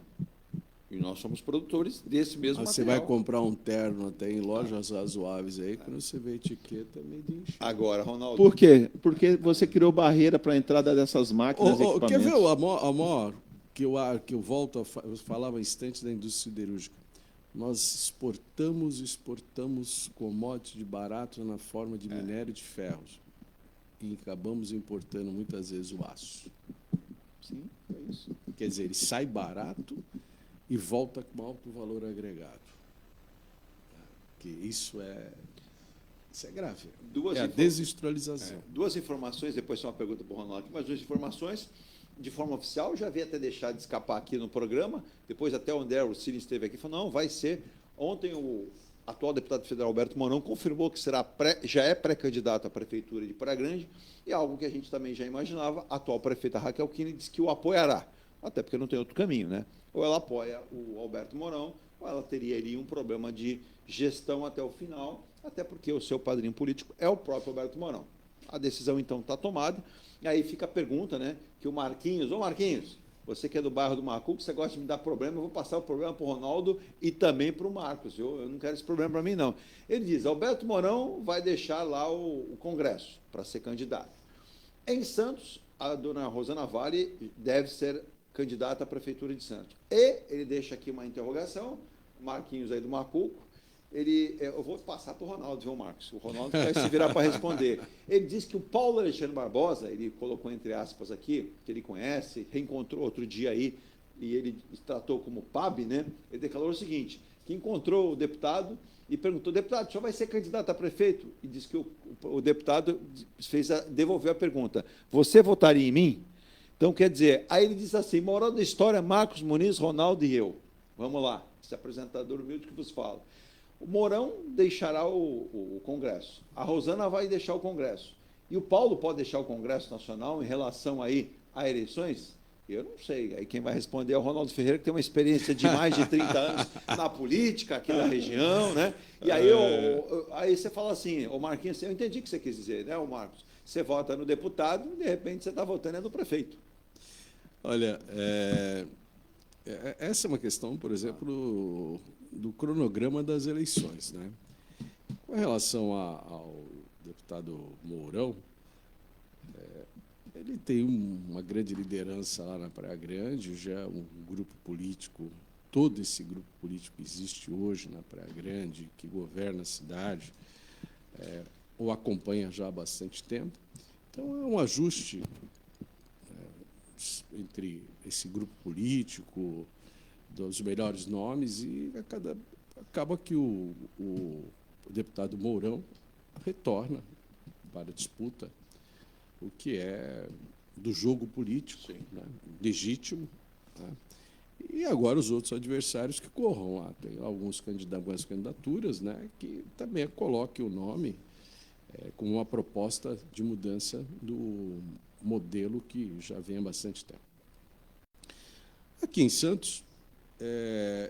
E nós somos produtores desse mesmo material. Você vai comprar um terno até em lojas razoáveis aí, quando você vê a etiqueta, meio de encher. Agora, Ronaldo... Por quê? Porque você criou barreira para a entrada dessas máquinas e equipamentos. Quer ver o Amor, que eu volto eu falava instantes da indústria siderúrgica. Nós exportamos commodity de barato na forma de minério de ferros. E acabamos importando muitas vezes o aço. Sim, é isso. Quer dizer, ele sai barato e volta com alto valor agregado. Que isso é grave. A desindustrialização. Duas informações, depois tem uma pergunta para o Ronaldo aqui, mas duas informações de forma oficial, já havia até deixado de escapar aqui no programa, depois até o André Ursini esteve aqui e falou, não, vai ser. Ontem o atual deputado federal Alberto Mourão confirmou que já é pré-candidato à prefeitura de Praia Grande, e algo que a gente também já imaginava, a atual prefeita Raquel Kine disse que o apoiará, até porque não tem outro caminho, né? Ou ela apoia o Alberto Mourão, ou ela teria ali um problema de gestão até o final, até porque o seu padrinho político é o próprio Alberto Mourão. A decisão, então, está tomada, e aí fica a pergunta, né, que o Marquinhos, você que é do bairro do Macuco, você gosta de me dar problema, eu vou passar o problema para o Ronaldo e também para o Marcos. Eu não quero esse problema para mim, não. Ele diz, Alberto Mourão vai deixar lá o Congresso para ser candidato. Em Santos, a dona Rosana Vale deve ser candidata à Prefeitura de Santos. E ele deixa aqui uma interrogação, Marquinhos aí do Macuco, eu vou passar para o Ronaldo, viu, Marcos? O Ronaldo vai se virar para responder. Ele disse que o Paulo Alexandre Barbosa, ele colocou entre aspas aqui, que ele conhece, reencontrou outro dia aí, e ele tratou como PAB, né? Ele declarou o seguinte, que encontrou o deputado e perguntou, deputado, o senhor vai ser candidato a prefeito? E disse que o deputado devolveu a pergunta, você votaria em mim? Então, quer dizer, aí ele disse assim, moral da história, Marcos Muniz, Ronaldo e eu. Vamos lá, esse apresentador humilde que vos fala. O Mourão deixará o Congresso, a Rosana vai deixar o Congresso. E o Paulo pode deixar o Congresso Nacional em relação aí a eleições? Eu não sei. Aí quem vai responder é o Ronaldo Ferreira, que tem uma experiência de mais de 30 anos na política aqui da região, né? E aí, aí você fala assim, ô Marquinhos, eu entendi o que você quis dizer, né, ô Marcos? Você vota no deputado e, de repente, você está votando no prefeito. Olha, essa é uma questão, por exemplo, do cronograma das eleições, né? Com relação ao deputado Mourão, ele tem uma grande liderança lá na Praia Grande, já um grupo político, todo esse grupo político que existe hoje na Praia Grande, que governa a cidade, o acompanha já há bastante tempo. Então, é um ajuste entre esse grupo político, dos melhores nomes, e acaba que o deputado Mourão retorna para a disputa, o que é do jogo político, né, legítimo. Né, e agora os outros adversários que corram lá. Tem algumas candidaturas, né, que também coloquem o nome como uma proposta de mudança do modelo que já vem há bastante tempo. Aqui em Santos,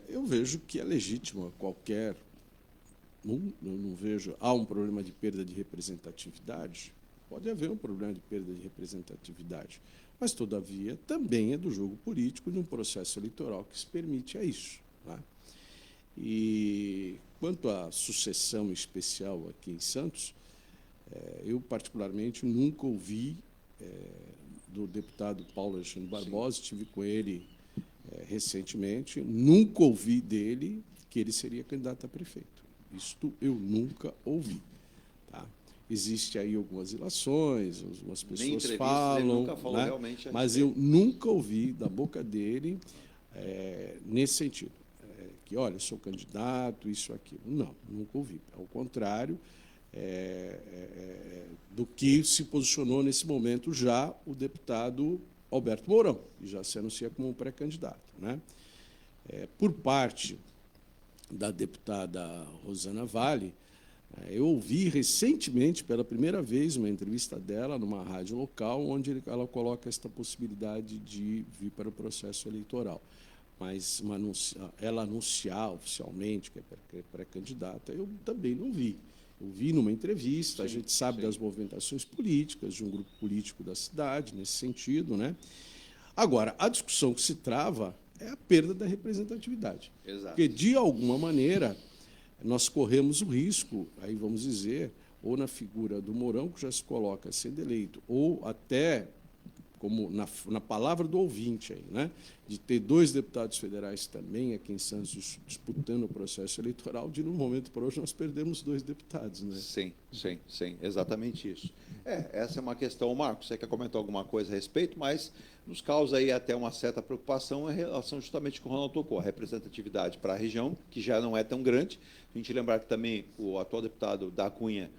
eu vejo que é legítimo qualquer eu não vejo. Há um problema de perda de representatividade? Pode haver um problema de perda de representatividade, mas, todavia, também é do jogo político de um processo eleitoral que se permite isso. Né? E, quanto à sucessão especial aqui em Santos, eu, particularmente, nunca ouvi do deputado Paulo Alexandre Barbosa, estive com ele recentemente, nunca ouvi dele que ele seria candidato a prefeito. Isto eu nunca ouvi. Tá? Existem aí algumas ilações, algumas pessoas falam, nunca falou, né? Realmente, mas eu nunca ouvi da boca dele nesse sentido. Que, olha, eu sou candidato, isso, aquilo. Não, nunca ouvi. Ao contrário do que se posicionou nesse momento já o deputado Alberto Mourão, que já se anuncia como um pré-candidato. Né? Por parte da deputada Rosana Vale, eu ouvi recentemente, pela primeira vez, uma entrevista dela numa rádio local, onde ela coloca esta possibilidade de vir para o processo eleitoral. Mas ela anunciar oficialmente que é pré-candidata, eu também não vi. Eu vi numa entrevista, a gente sabe das movimentações políticas, de um grupo político da cidade, nesse sentido. Né? Agora, a discussão que se trava é a perda da representatividade. Exato. Porque, de alguma maneira, nós corremos o risco, aí vamos dizer, ou na figura do Mourão, que já se coloca sendo eleito, ou até, como na palavra do ouvinte, aí, né, de ter 2 deputados federais também aqui em Santos disputando o processo eleitoral, de, no momento para hoje, nós perdemos 2 deputados. Né? Sim, exatamente isso. Essa é uma questão, Marcos, você quer comentar alguma coisa a respeito, mas nos causa aí até uma certa preocupação em relação justamente com o Ronaldo tocou, a representatividade para a região, que já não é tão grande. A gente lembrar que também o atual deputado da Cunha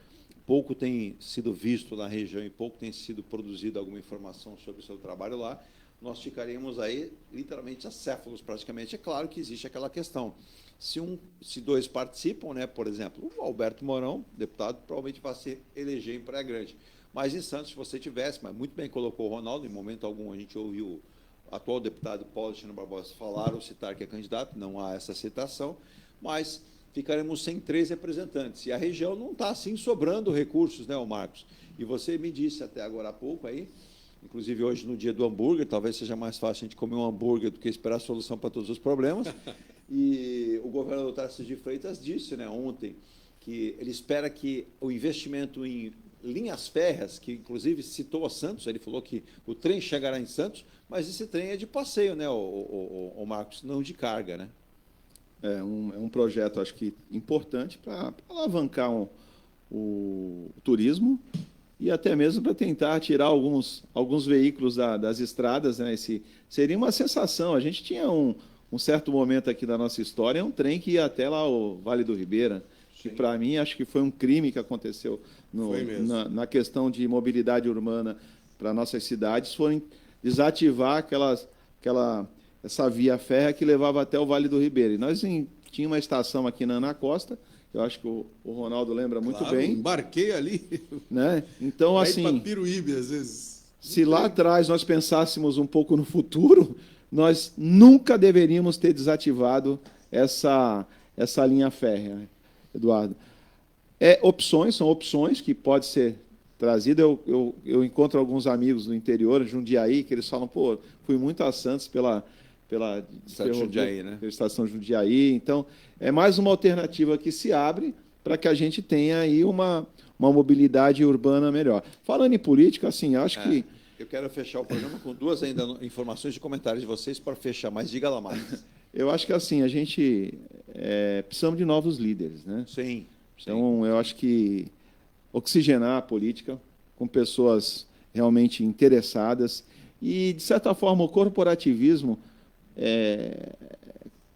pouco tem sido visto na região e pouco tem sido produzida alguma informação sobre o seu trabalho lá, nós ficaríamos aí literalmente acéfalos praticamente. É claro que existe aquela questão. Se 2 participam, né, por exemplo, o Alberto Mourão, deputado, provavelmente vai se eleger em Praia Grande. Mas em Santos, se você tivesse, mas muito bem colocou o Ronaldo, em momento algum a gente ouviu o atual deputado Paulo Alexandre Barbosa falar ou citar que é candidato, não há essa citação, mas ficaremos sem 3 representantes. E a região não está assim sobrando recursos, né, Marcos? E você me disse até agora há pouco aí, Inclusive, hoje, no dia do hambúrguer, talvez seja mais fácil a gente comer um hambúrguer do que esperar a solução para todos os problemas. E o governador Tarcísio de Freitas disse, né, ontem, que ele espera que o investimento em linhas férreas, que inclusive citou a Santos, ele falou que o trem chegará em Santos, mas esse trem é de passeio, né, o Marcos, não de carga, né? É um projeto, acho que, importante para alavancar o turismo e até mesmo para tentar tirar alguns veículos das estradas, né? Seria uma sensação. A gente tinha um certo momento aqui da nossa história, um trem que ia até lá o Vale do Ribeira, que, para mim, acho que foi um crime que aconteceu na questão de mobilidade urbana para nossas cidades, foi desativar essa via férrea que levava até o Vale do Ribeira. E nós tinha uma estação aqui na Ana Costa, eu acho que o Ronaldo lembra muito bem. Embarquei ali. Né? Então, assim, para Piruíbe, às vezes. Se lá atrás nós pensássemos um pouco no futuro, nós nunca deveríamos ter desativado essa linha férrea, Eduardo. São opções que podem ser trazidas. Eu encontro alguns amigos do interior, Jundiaí, que eles falam, pô, fui muito a Santos pela Jundiaí, né? Pela estação Jundiaí. Então, é mais uma alternativa que se abre para que a gente tenha aí uma mobilidade urbana melhor. Falando em política, assim, acho que... Eu quero fechar o programa com duas ainda informações e comentários de vocês para fechar, mas diga lá mais. Eu acho que, assim, a gente precisamos de novos líderes, né? Sim. Então, eu acho que oxigenar a política com pessoas realmente interessadas e, de certa forma, o corporativismo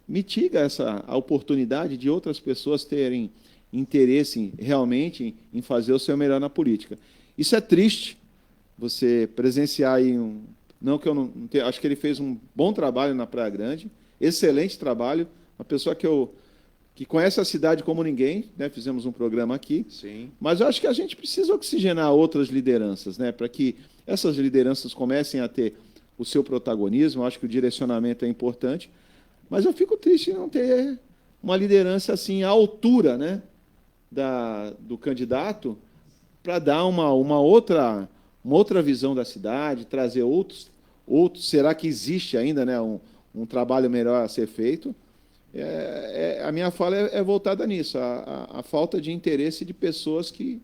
mitiga a oportunidade de outras pessoas terem interesse realmente em fazer o seu melhor na política. Isso é triste, você presenciar aí não que eu não tenha, acho que ele fez um bom trabalho na Praia Grande, excelente trabalho, uma pessoa que conhece a cidade como ninguém, né? Fizemos um programa aqui. Sim. Mas eu acho que a gente precisa oxigenar outras lideranças, né? Para que essas lideranças comecem a ter o seu protagonismo. Eu acho que o direcionamento é importante, mas eu fico triste em não ter uma liderança assim à altura, né, do candidato, para dar uma outra visão da cidade, trazer outros. Será que existe ainda, né, um trabalho melhor a ser feito? A minha fala é voltada nisso, a falta de interesse de pessoas que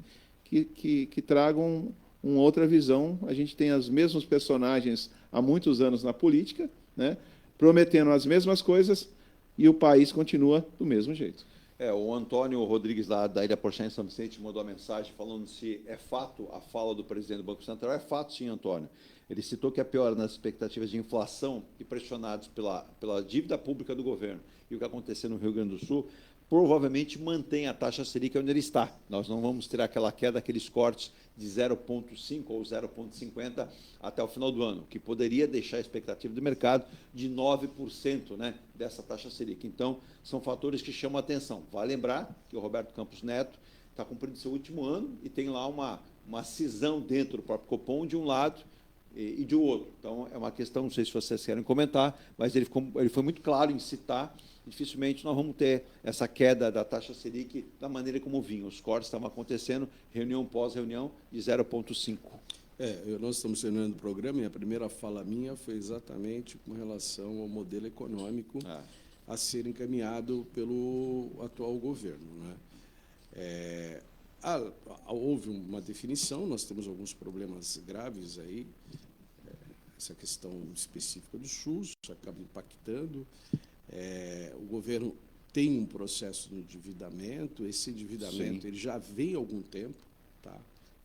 tragam uma outra visão. A gente tem os mesmos personagens há muitos anos na política, né, prometendo as mesmas coisas, e o país continua do mesmo jeito. O Antônio Rodrigues, da Ilha Porchá, em São Vicente, mandou uma mensagem falando se é fato a fala do presidente do Banco Central. É fato, sim, Antônio. Ele citou que a piora nas expectativas de inflação e pressionados pela dívida pública do governo e o que aconteceu no Rio Grande do Sul, provavelmente mantém a taxa Selic onde ele está. Nós não vamos ter aquela queda, aqueles cortes de 0,5 ou 0,50 até o final do ano, que poderia deixar a expectativa do mercado de 9%, né, dessa taxa Selic. Então, são fatores que chamam a atenção. Vale lembrar que o Roberto Campos Neto está cumprindo seu último ano e tem lá uma cisão dentro do próprio Copom de um lado e de outro. Então, é uma questão, não sei se vocês querem comentar, mas ele foi muito claro em citar. Dificilmente nós vamos ter essa queda da taxa Selic da maneira como vinha. Os cortes estavam acontecendo, reunião pós reunião, de 0,5. Nós estamos terminando o programa e a primeira fala minha foi exatamente com relação ao modelo econômico a ser encaminhado pelo atual governo, né? Houve uma definição, nós temos alguns problemas graves aí, essa questão específica do SUS, isso acaba impactando. O governo tem um processo de endividamento, esse endividamento ele já vem há algum tempo, tá?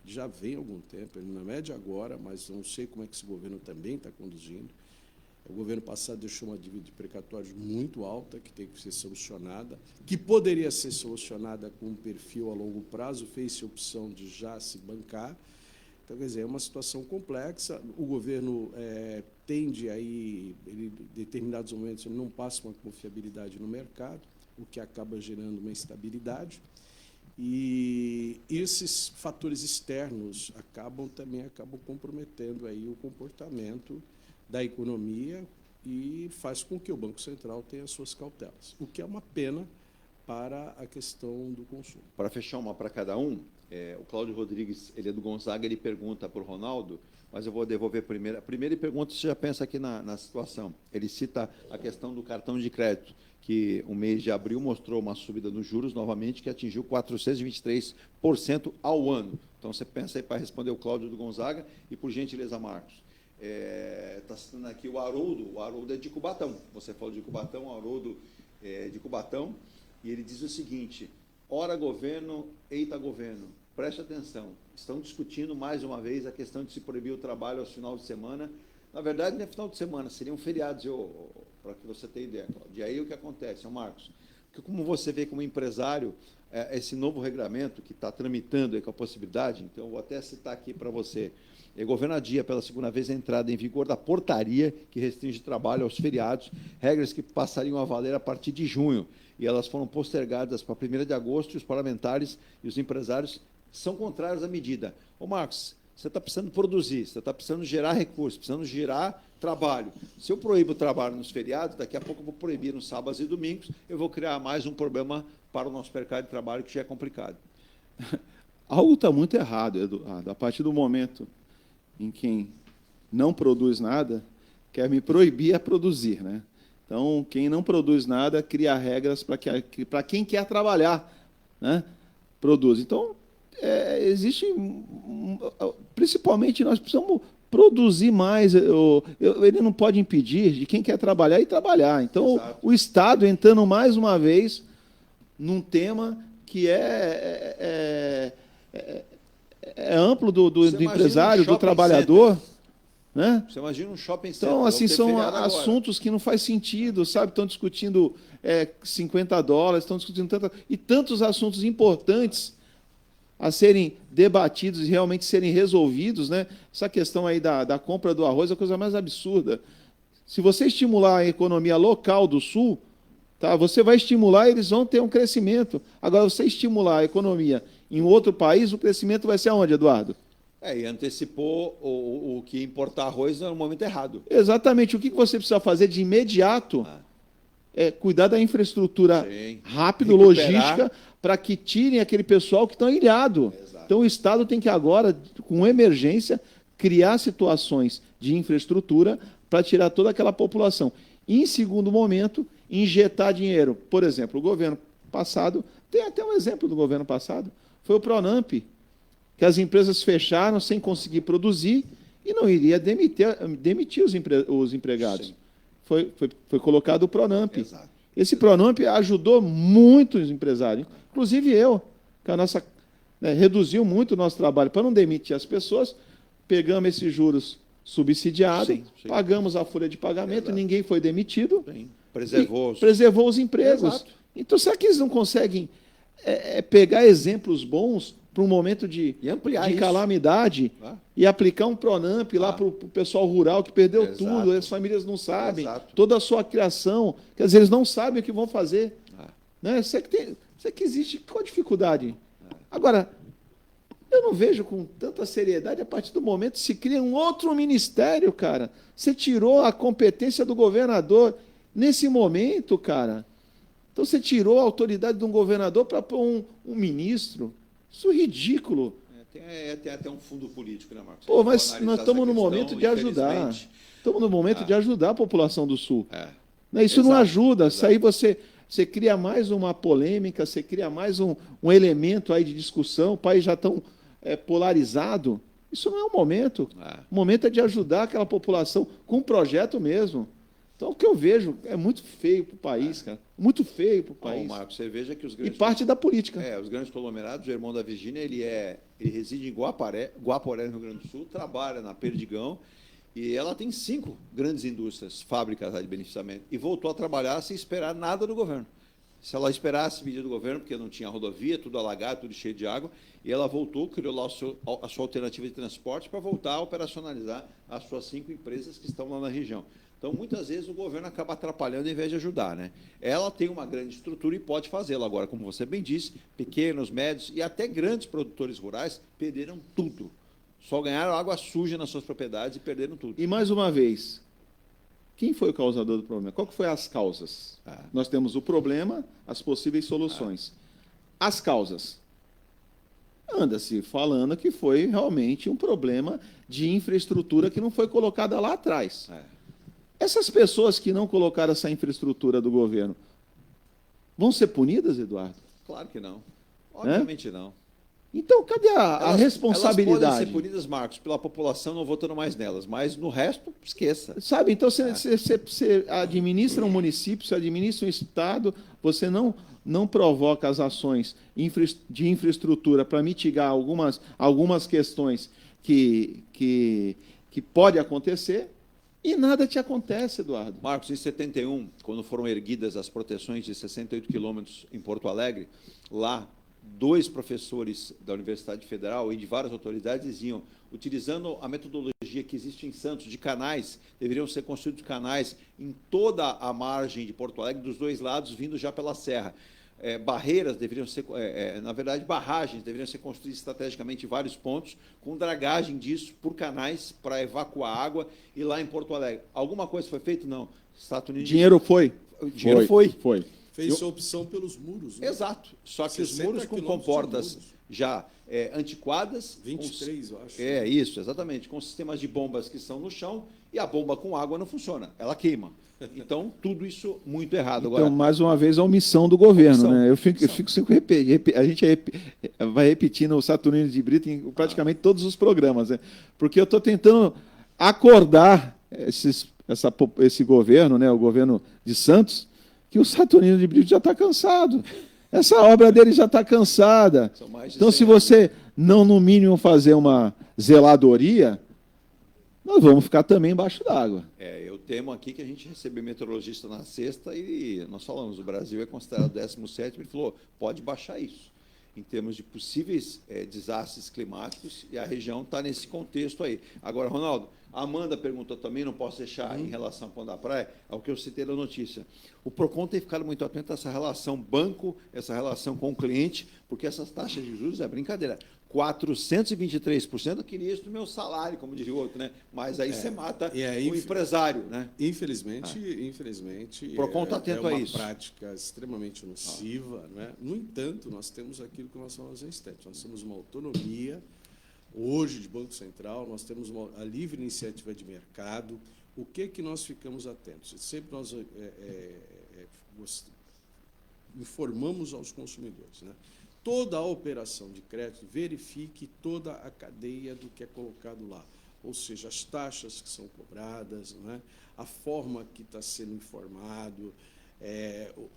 Já vem há algum tempo, ele não é de agora, mas não sei como é que esse governo também está conduzindo. O governo passado deixou uma dívida de precatórios muito alta, que tem que ser solucionada, que poderia ser solucionada com um perfil a longo prazo, fez-se a opção de já se bancar. Então, quer dizer, é uma situação complexa. O governo tende aí, em determinados momentos, ele não passa uma confiabilidade no mercado, o que acaba gerando uma instabilidade. E esses fatores externos acabam comprometendo aí o comportamento da economia e faz com que o Banco Central tenha suas cautelas, o que é uma pena para a questão do consumo. Para fechar uma para cada um, O Cláudio Rodrigues, ele é do Gonzaga, ele pergunta para o Ronaldo, mas eu vou devolver primeiro. A primeira pergunta, você já pensa aqui na situação. Ele cita a questão do cartão de crédito, que o mês de abril mostrou uma subida nos juros novamente, que atingiu 423% ao ano. Então, você pensa aí para responder o Cláudio do Gonzaga e, por gentileza, Marcos. Está citando aqui o Haroldo é de Cubatão. Você falou de Cubatão, o Haroldo é de Cubatão, e ele diz o seguinte: ora governo, eita governo, preste atenção, estão discutindo mais uma vez a questão de se proibir o trabalho aos finais de semana. Na verdade, não é final de semana, seriam feriados, para que você tenha ideia, Cláudio. E aí o que acontece, Marcos? Porque como você vê como empresário, esse novo regulamento que está tramitando aí com a possibilidade, então eu vou até citar aqui para você, o governo adia pela segunda vez a entrada em vigor da portaria que restringe o trabalho aos feriados, regras que passariam a valer a partir de junho, e elas foram postergadas para 1º de agosto, e os parlamentares e os empresários são contrários à medida. Ô, Marcos, você está precisando produzir, você está precisando gerar recursos, precisando gerar trabalho. Se eu proíbo o trabalho nos feriados, daqui a pouco eu vou proibir nos sábados e domingos, eu vou criar mais um problema para o nosso mercado de trabalho, que já é complicado. Algo está muito errado, Eduardo. A partir do momento em quem não produz nada, quer me proibir a produzir, né? Então, quem não produz nada, cria regras para quem quer trabalhar, né? Produz. Então, existe... Principalmente, nós precisamos produzir mais. Ele não pode impedir de quem quer trabalhar e trabalhar. Então, o Estado entrando mais uma vez num tema que é amplo do empresário, do trabalhador. Né? Você imagina um shopping center. Então, assim, são assuntos que não faz sentido, sabe? Estão discutindo $50, estão discutindo tantos assuntos importantes a serem debatidos e realmente serem resolvidos, né? Essa questão aí da compra do arroz é a coisa mais absurda. Se você estimular a economia local do Sul, tá? Você vai estimular e eles vão ter um crescimento. Agora, você estimular a economia em outro país, o crescimento vai ser aonde, Eduardo? E antecipou o que importar arroz no momento errado. Exatamente. O que você precisa fazer de imediato é cuidar da infraestrutura rápido, logística, para que tirem aquele pessoal que está ilhado. Exato. Então, o Estado tem que agora, com emergência, criar situações de infraestrutura para tirar toda aquela população. E, em segundo momento, injetar dinheiro. Por exemplo, o governo passado, tem até um exemplo do governo passado, foi o Pronamp, que as empresas fecharam sem conseguir produzir e não iria demitir os empregados. Foi colocado o Pronamp. Exato. Esse Pronamp ajudou muito os empresários, inclusive eu, que reduziu muito o nosso trabalho para não demitir as pessoas, pegamos esses juros subsidiados, pagamos a folha de pagamento, ninguém foi demitido, preservou os empregos. Exato. Então, será que eles não conseguem pegar exemplos bons para um momento de calamidade e aplicar um Pronamp lá para o pessoal rural que perdeu tudo, as famílias não sabem, toda a sua criação, quer dizer, eles não sabem o que vão fazer. Né? Isso é que existe, qual a dificuldade? Agora, eu não vejo com tanta seriedade a partir do momento que se cria um outro ministério, cara. Você tirou a competência do governador nesse momento, cara. Então, você tirou a autoridade de um governador para pôr um ministro. Isso é ridículo. Tem até um fundo político, né, Marcos? Pô, mas nós estamos no momento de ajudar. Estamos no momento de ajudar a população do Sul. Isso não ajuda. Isso aí você cria mais uma polêmica, você cria mais um elemento aí de discussão, o país já tão polarizado. Isso não é o momento. O momento é de ajudar aquela população com um projeto mesmo. Então, o que eu vejo é muito feio para o país, cara. Muito feio para o país. Marcos, você veja que os grandes... E parte da política. Os grandes conglomerados, o irmão da Virgínia, ele reside em Guaporé, no Rio Grande do Sul, trabalha na Perdigão, e ela tem 5 grandes indústrias, fábricas de beneficiamento, e voltou a trabalhar sem esperar nada do governo. Se ela esperasse medida do governo, porque não tinha rodovia, tudo alagado, tudo cheio de água, e ela voltou, criou lá a sua alternativa de transporte para voltar a operacionalizar as suas 5 empresas que estão lá na região. Então, muitas vezes, o governo acaba atrapalhando em vez de ajudar, né? Ela tem uma grande estrutura e pode fazê-lo. Agora, como você bem disse, pequenos, médios e até grandes produtores rurais perderam tudo. Só ganharam água suja nas suas propriedades e perderam tudo. E, mais uma vez, quem foi o causador do problema? Qual que foi as causas? Nós temos o problema, as possíveis soluções. As causas. anda-se falando que foi realmente um problema de infraestrutura que não foi colocada lá atrás. Essas pessoas que não colocaram essa infraestrutura do governo vão ser punidas, Eduardo? Claro que não. Obviamente não. Então, cadê a responsabilidade? Elas podem ser punidas, Marcos, pela população não votando mais nelas, mas no resto, esqueça. Sabe, então você administra um município, você administra um estado, você não provoca as ações de infraestrutura para mitigar algumas questões que pode acontecer, e nada te acontece, Eduardo. Marcos, em 71, quando foram erguidas as proteções de 68 quilômetros em Porto Alegre, lá, 2 professores da Universidade Federal e de várias autoridades diziam, utilizando a metodologia que existe em Santos, de canais, deveriam ser construídos canais em toda a margem de Porto Alegre, dos 2 lados, vindo já pela serra. Barreiras deveriam ser, na verdade, barragens deveriam ser construídas estrategicamente em vários pontos, com dragagem disso por canais para evacuar água, e lá em Porto Alegre. Alguma coisa foi feita? Não. Dinheiro foi. Dinheiro foi. Fez a opção pelos muros. Né? Exato. Só que os muros com comportas já antiquadas. 23, eu acho. Isso, exatamente. Com sistemas de bombas que estão no chão, e a bomba com água não funciona, ela queima. Então, tudo isso muito errado. Então, agora, mais uma vez, a omissão do governo. Né? Eu fico sempre a gente vai repetindo o Saturnino de Brito em praticamente todos os programas, né? Porque eu estou tentando acordar esse governo, né? O governo de Santos, que o Saturnino de Brito já está cansado. Essa obra dele já está cansada. Então, se você não, no mínimo, fazer uma zeladoria, nós vamos ficar também embaixo d'água. Eu temo aqui que a gente recebeu meteorologista na sexta e nós falamos, o Brasil é considerado 17º, ele falou, pode baixar isso, em termos de possíveis desastres climáticos, e a região está nesse contexto aí. Agora, Ronaldo, a Amanda perguntou também, não posso deixar em relação ao Pão da Praia, ao que eu citei na notícia. O PROCON tem ficado muito atento a essa relação banco, essa relação com o cliente, porque essas taxas de juros é brincadeira. 423%, eu queria isso do meu salário, como diria o outro, né? Mas aí você mata o empresário, né? Infelizmente, o PROCON está atento a isso. É uma prática extremamente nociva, né? No entanto, nós temos aquilo que nós falamos em instantes, nós temos uma autonomia, hoje, de Banco Central, nós temos a livre iniciativa de mercado. O que nós ficamos atentos? Sempre nós informamos aos consumidores, né? Toda a operação de crédito, verifique toda a cadeia do que é colocado lá, ou seja, as taxas que são cobradas, não é? A forma que está sendo informado,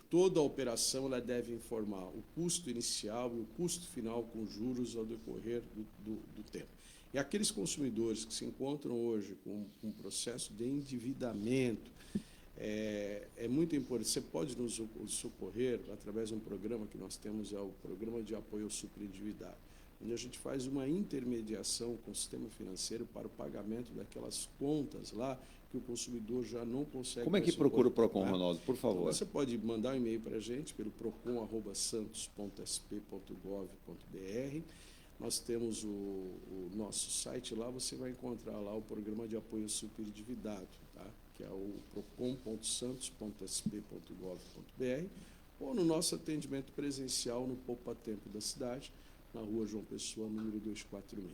toda a operação ela deve informar o custo inicial e o custo final com juros ao decorrer do tempo. E aqueles consumidores que se encontram hoje com um processo de endividamento, é muito importante. Você pode nos socorrer através de um programa que nós temos, é o Programa de Apoio ao Superendividado, onde a gente faz uma intermediação com o sistema financeiro para o pagamento daquelas contas lá que o consumidor já não consegue. Como é que procura o PROCON, Ronaldo, por favor? Então, você pode mandar um e-mail para a gente pelo procon@santos.sp.gov.br. Nós temos o nosso site lá, você vai encontrar lá o Programa de Apoio ao Superendividado, tá? Que é o procon.santos.sp.gov.br, ou no nosso atendimento presencial no Poupa Tempo da cidade, na Rua João Pessoa, número 246.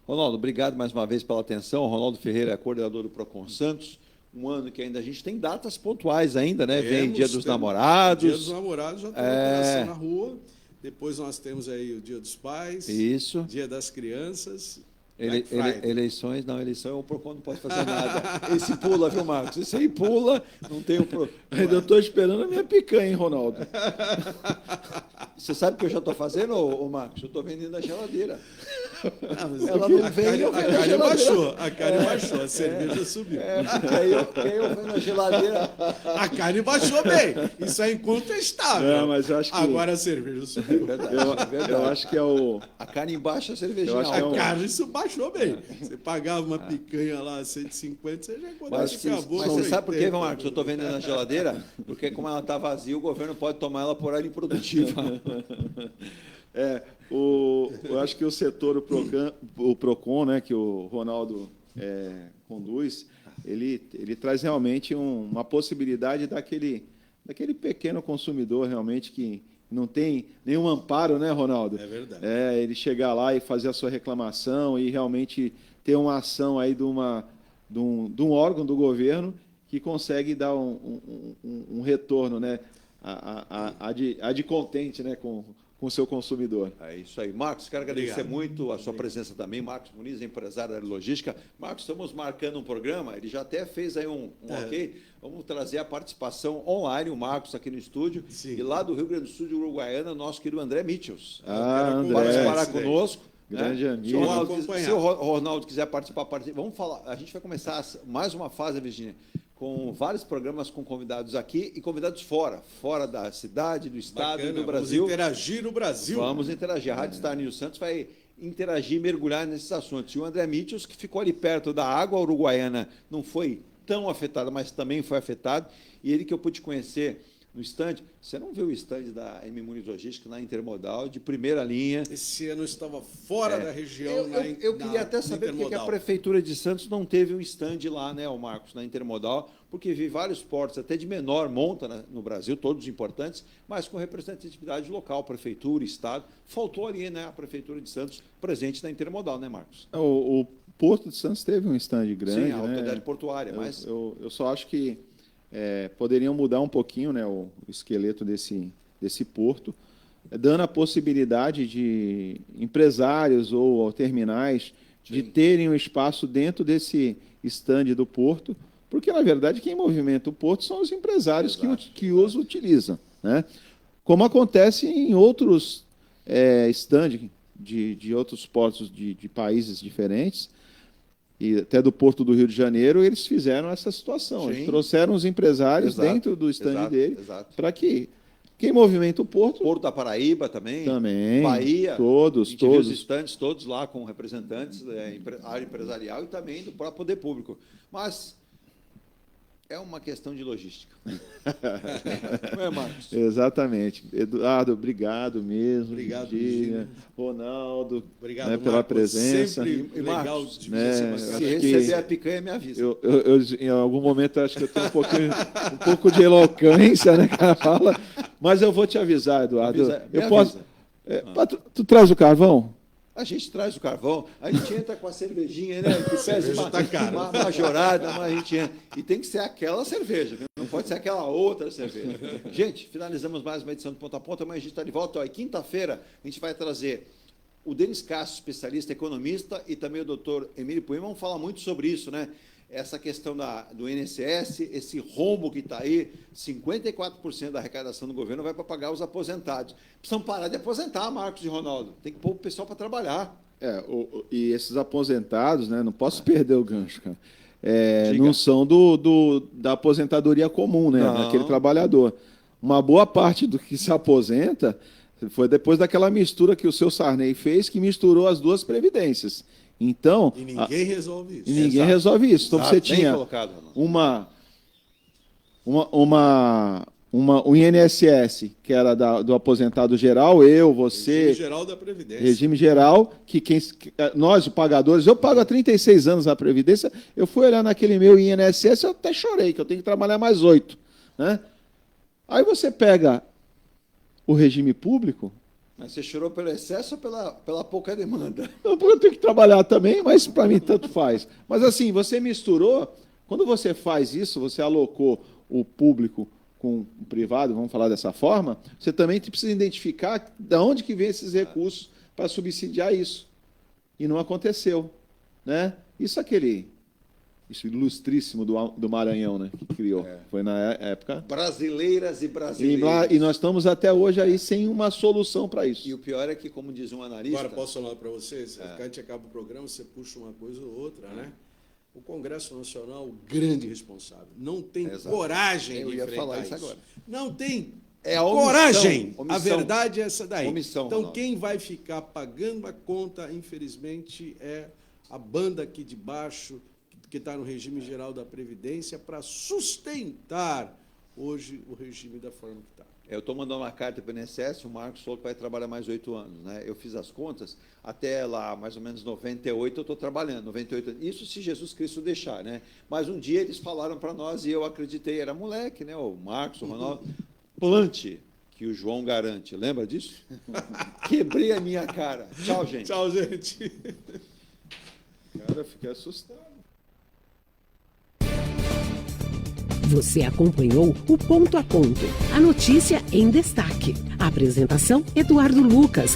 Ronaldo, obrigado mais uma vez pela atenção. Ronaldo Ferreira é coordenador do PROCON Santos. Um ano que ainda a gente tem datas pontuais ainda, né? Vem Dia dos Namorados. Dia dos Namorados já tem operação na rua. Depois nós temos aí o Dia dos Pais. Isso. Dia das Crianças. Eleições, não, eleição o PROCON não pode fazer nada. Esse pula, viu, Marcos? Esse aí pula, não tem o Ainda estou esperando a minha picanha, hein, Ronaldo? Você sabe o que eu já estou fazendo, ô Marcos? Eu estou vendendo a geladeira. Ela não veio, a carne baixou, a cerveja subiu. Quem eu vendo a geladeira? A carne baixou bem, isso é incontestável. Mas eu acho que agora a cerveja subiu. Eu acho que é o... A carne embaixo, a cerveja alta. A carne isso baixou bem. Você pagava uma picanha lá a 150, você já acabou. Mas você sabe por que, Marcos? Eu estou vendendo a geladeira? Porque como ela está vazia, o governo pode tomar ela por área improdutiva. Eu acho que o setor, o PROCON, né, que o Ronaldo conduz, ele traz realmente uma possibilidade daquele pequeno consumidor realmente que não tem nenhum amparo, né, Ronaldo? É verdade. Ele chegar lá e fazer a sua reclamação e realmente ter uma ação aí de um órgão do governo que consegue dar um retorno, né, de contente, né, com o seu consumidor. É isso aí. Marcos, quero agradecer muito a sua presença também. Marcos Muniz, empresário da logística. Marcos, estamos marcando um programa, ele já até fez aí um ok. Vamos trazer a participação online, o Marcos aqui no estúdio. Sim. E lá do Rio Grande do Sul, de Uruguaiana, nosso querido André Mitchells. André. Participará conosco. Grande amigo. Se o Ronaldo quiser participar, vamos falar. A gente vai começar mais uma fase, Virgínia, com vários programas com convidados aqui e convidados fora da cidade, do estado e do Brasil. Vamos interagir no Brasil. Vamos interagir. A Rádio Star News Santos vai interagir, mergulhar nesses assuntos. E o André Mitchells, que ficou ali perto da água uruguaiana, não foi tão afetado, mas também foi afetado. E ele que eu pude conhecer no stand. Você não viu o stand da M Muniz Logística na Intermodal, de primeira linha. Esse ano eu estava fora da região. Eu queria até saber por que a Prefeitura de Santos não teve um stand lá, né, o Marcos, na Intermodal, porque vi vários portos, até de menor monta no Brasil, todos importantes, mas com representatividade local, Prefeitura, Estado. Faltou ali, né, a Prefeitura de Santos presente na Intermodal, né, Marcos? O Porto de Santos teve um stand grande. Sim, a autoridade portuária, mas... Eu só acho que poderiam mudar um pouquinho, né, o esqueleto desse porto, dando a possibilidade de empresários ou terminais de terem um espaço dentro desse stand do porto, porque, na verdade, quem movimenta o porto são os empresários que os utilizam, né? Como acontece em outros stands de outros portos de países diferentes, e até do Porto do Rio de Janeiro, eles fizeram essa situação. Eles trouxeram os empresários dentro do stand dele, para que quem movimenta o porto... Porto da Paraíba também. Bahia. Todos. Os stands todos lá com representantes da área empresarial e também do próprio poder público. Mas é uma questão de logística. Não é, Marcos? Exatamente. Eduardo, obrigado mesmo. Obrigado, Virgínia. Ronaldo, obrigado, né, pela presença. Sempre legal Marcos, de se receber a picanha, me avisa. Eu, em algum momento, acho que eu tenho um pouco de eloquência, né, que ela fala, mas eu vou te avisar, Eduardo. Tu traz o carvão? A gente traz o carvão, a gente entra com a cervejinha, né? Que pesa uma majorada, mas a gente entra. E tem que ser aquela cerveja, não pode ser aquela outra cerveja. Gente, finalizamos mais uma edição do Ponta a Ponta, amanhã a gente está de volta. Quinta-feira a gente vai trazer o Denis Castro, especialista economista, e também o doutor Emílio Puima. Vamos falar muito sobre isso, né? Essa questão do INSS, esse rombo que está aí, 54% da arrecadação do governo vai para pagar os aposentados. Precisam parar de aposentar, Marcos e Ronaldo. Tem que pôr o pessoal para trabalhar. E esses aposentados, né? Não posso perder o gancho, cara. Não são da aposentadoria comum, né? Daquele trabalhador. Uma boa parte do que se aposenta foi depois daquela mistura que o seu Sarney fez, que misturou as duas previdências. Então, e ninguém resolve isso. Então você tinha um INSS, que era do aposentado geral, você... Regime geral da Previdência. Regime geral, nós, os pagadores, eu pago há 36 anos a Previdência, eu fui olhar naquele meu INSS, eu até chorei, que eu tenho que trabalhar mais 8. Né? Aí você pega o regime público... Mas você chorou pelo excesso ou pela pouca demanda? Eu tenho que trabalhar também, mas para mim tanto faz. Mas assim, você misturou, quando você faz isso, você alocou o público com o privado, vamos falar dessa forma, você também precisa identificar de onde que vem esses recursos para subsidiar isso. E não aconteceu. Né? Isso ilustríssimo do Maranhão, né, que criou. Foi na época... Brasileiras e brasileiros. E nós estamos até hoje aí sem uma solução para isso. E o pior é que, como diz um analista... Agora, posso falar para vocês? A gente acaba o programa, você puxa uma coisa ou outra, né? O Congresso Nacional, o grande responsável, não tem coragem de enfrentar isso agora. Não tem coragem. A verdade é essa daí. Então, quem vai ficar pagando a conta, infelizmente, é a banda aqui de baixo, que está no regime geral da Previdência, para sustentar hoje o regime da forma que está. Eu estou mandando uma carta para o INSS, o Marcos falou que vai trabalhar mais 8 anos. Né? Eu fiz as contas, até lá, mais ou menos 98, eu estou trabalhando, 98 anos. Isso se Jesus Cristo deixar, né? Mas um dia eles falaram para nós, e eu acreditei, era moleque, né? O Marcos, o Ronaldo, plante, que o João garante. Lembra disso? Quebrei a minha cara. Tchau, gente. Tchau, gente. Cara, eu fiquei assustado. Você acompanhou o Ponto a Ponto, a notícia em destaque. A apresentação, Eduardo Lucas.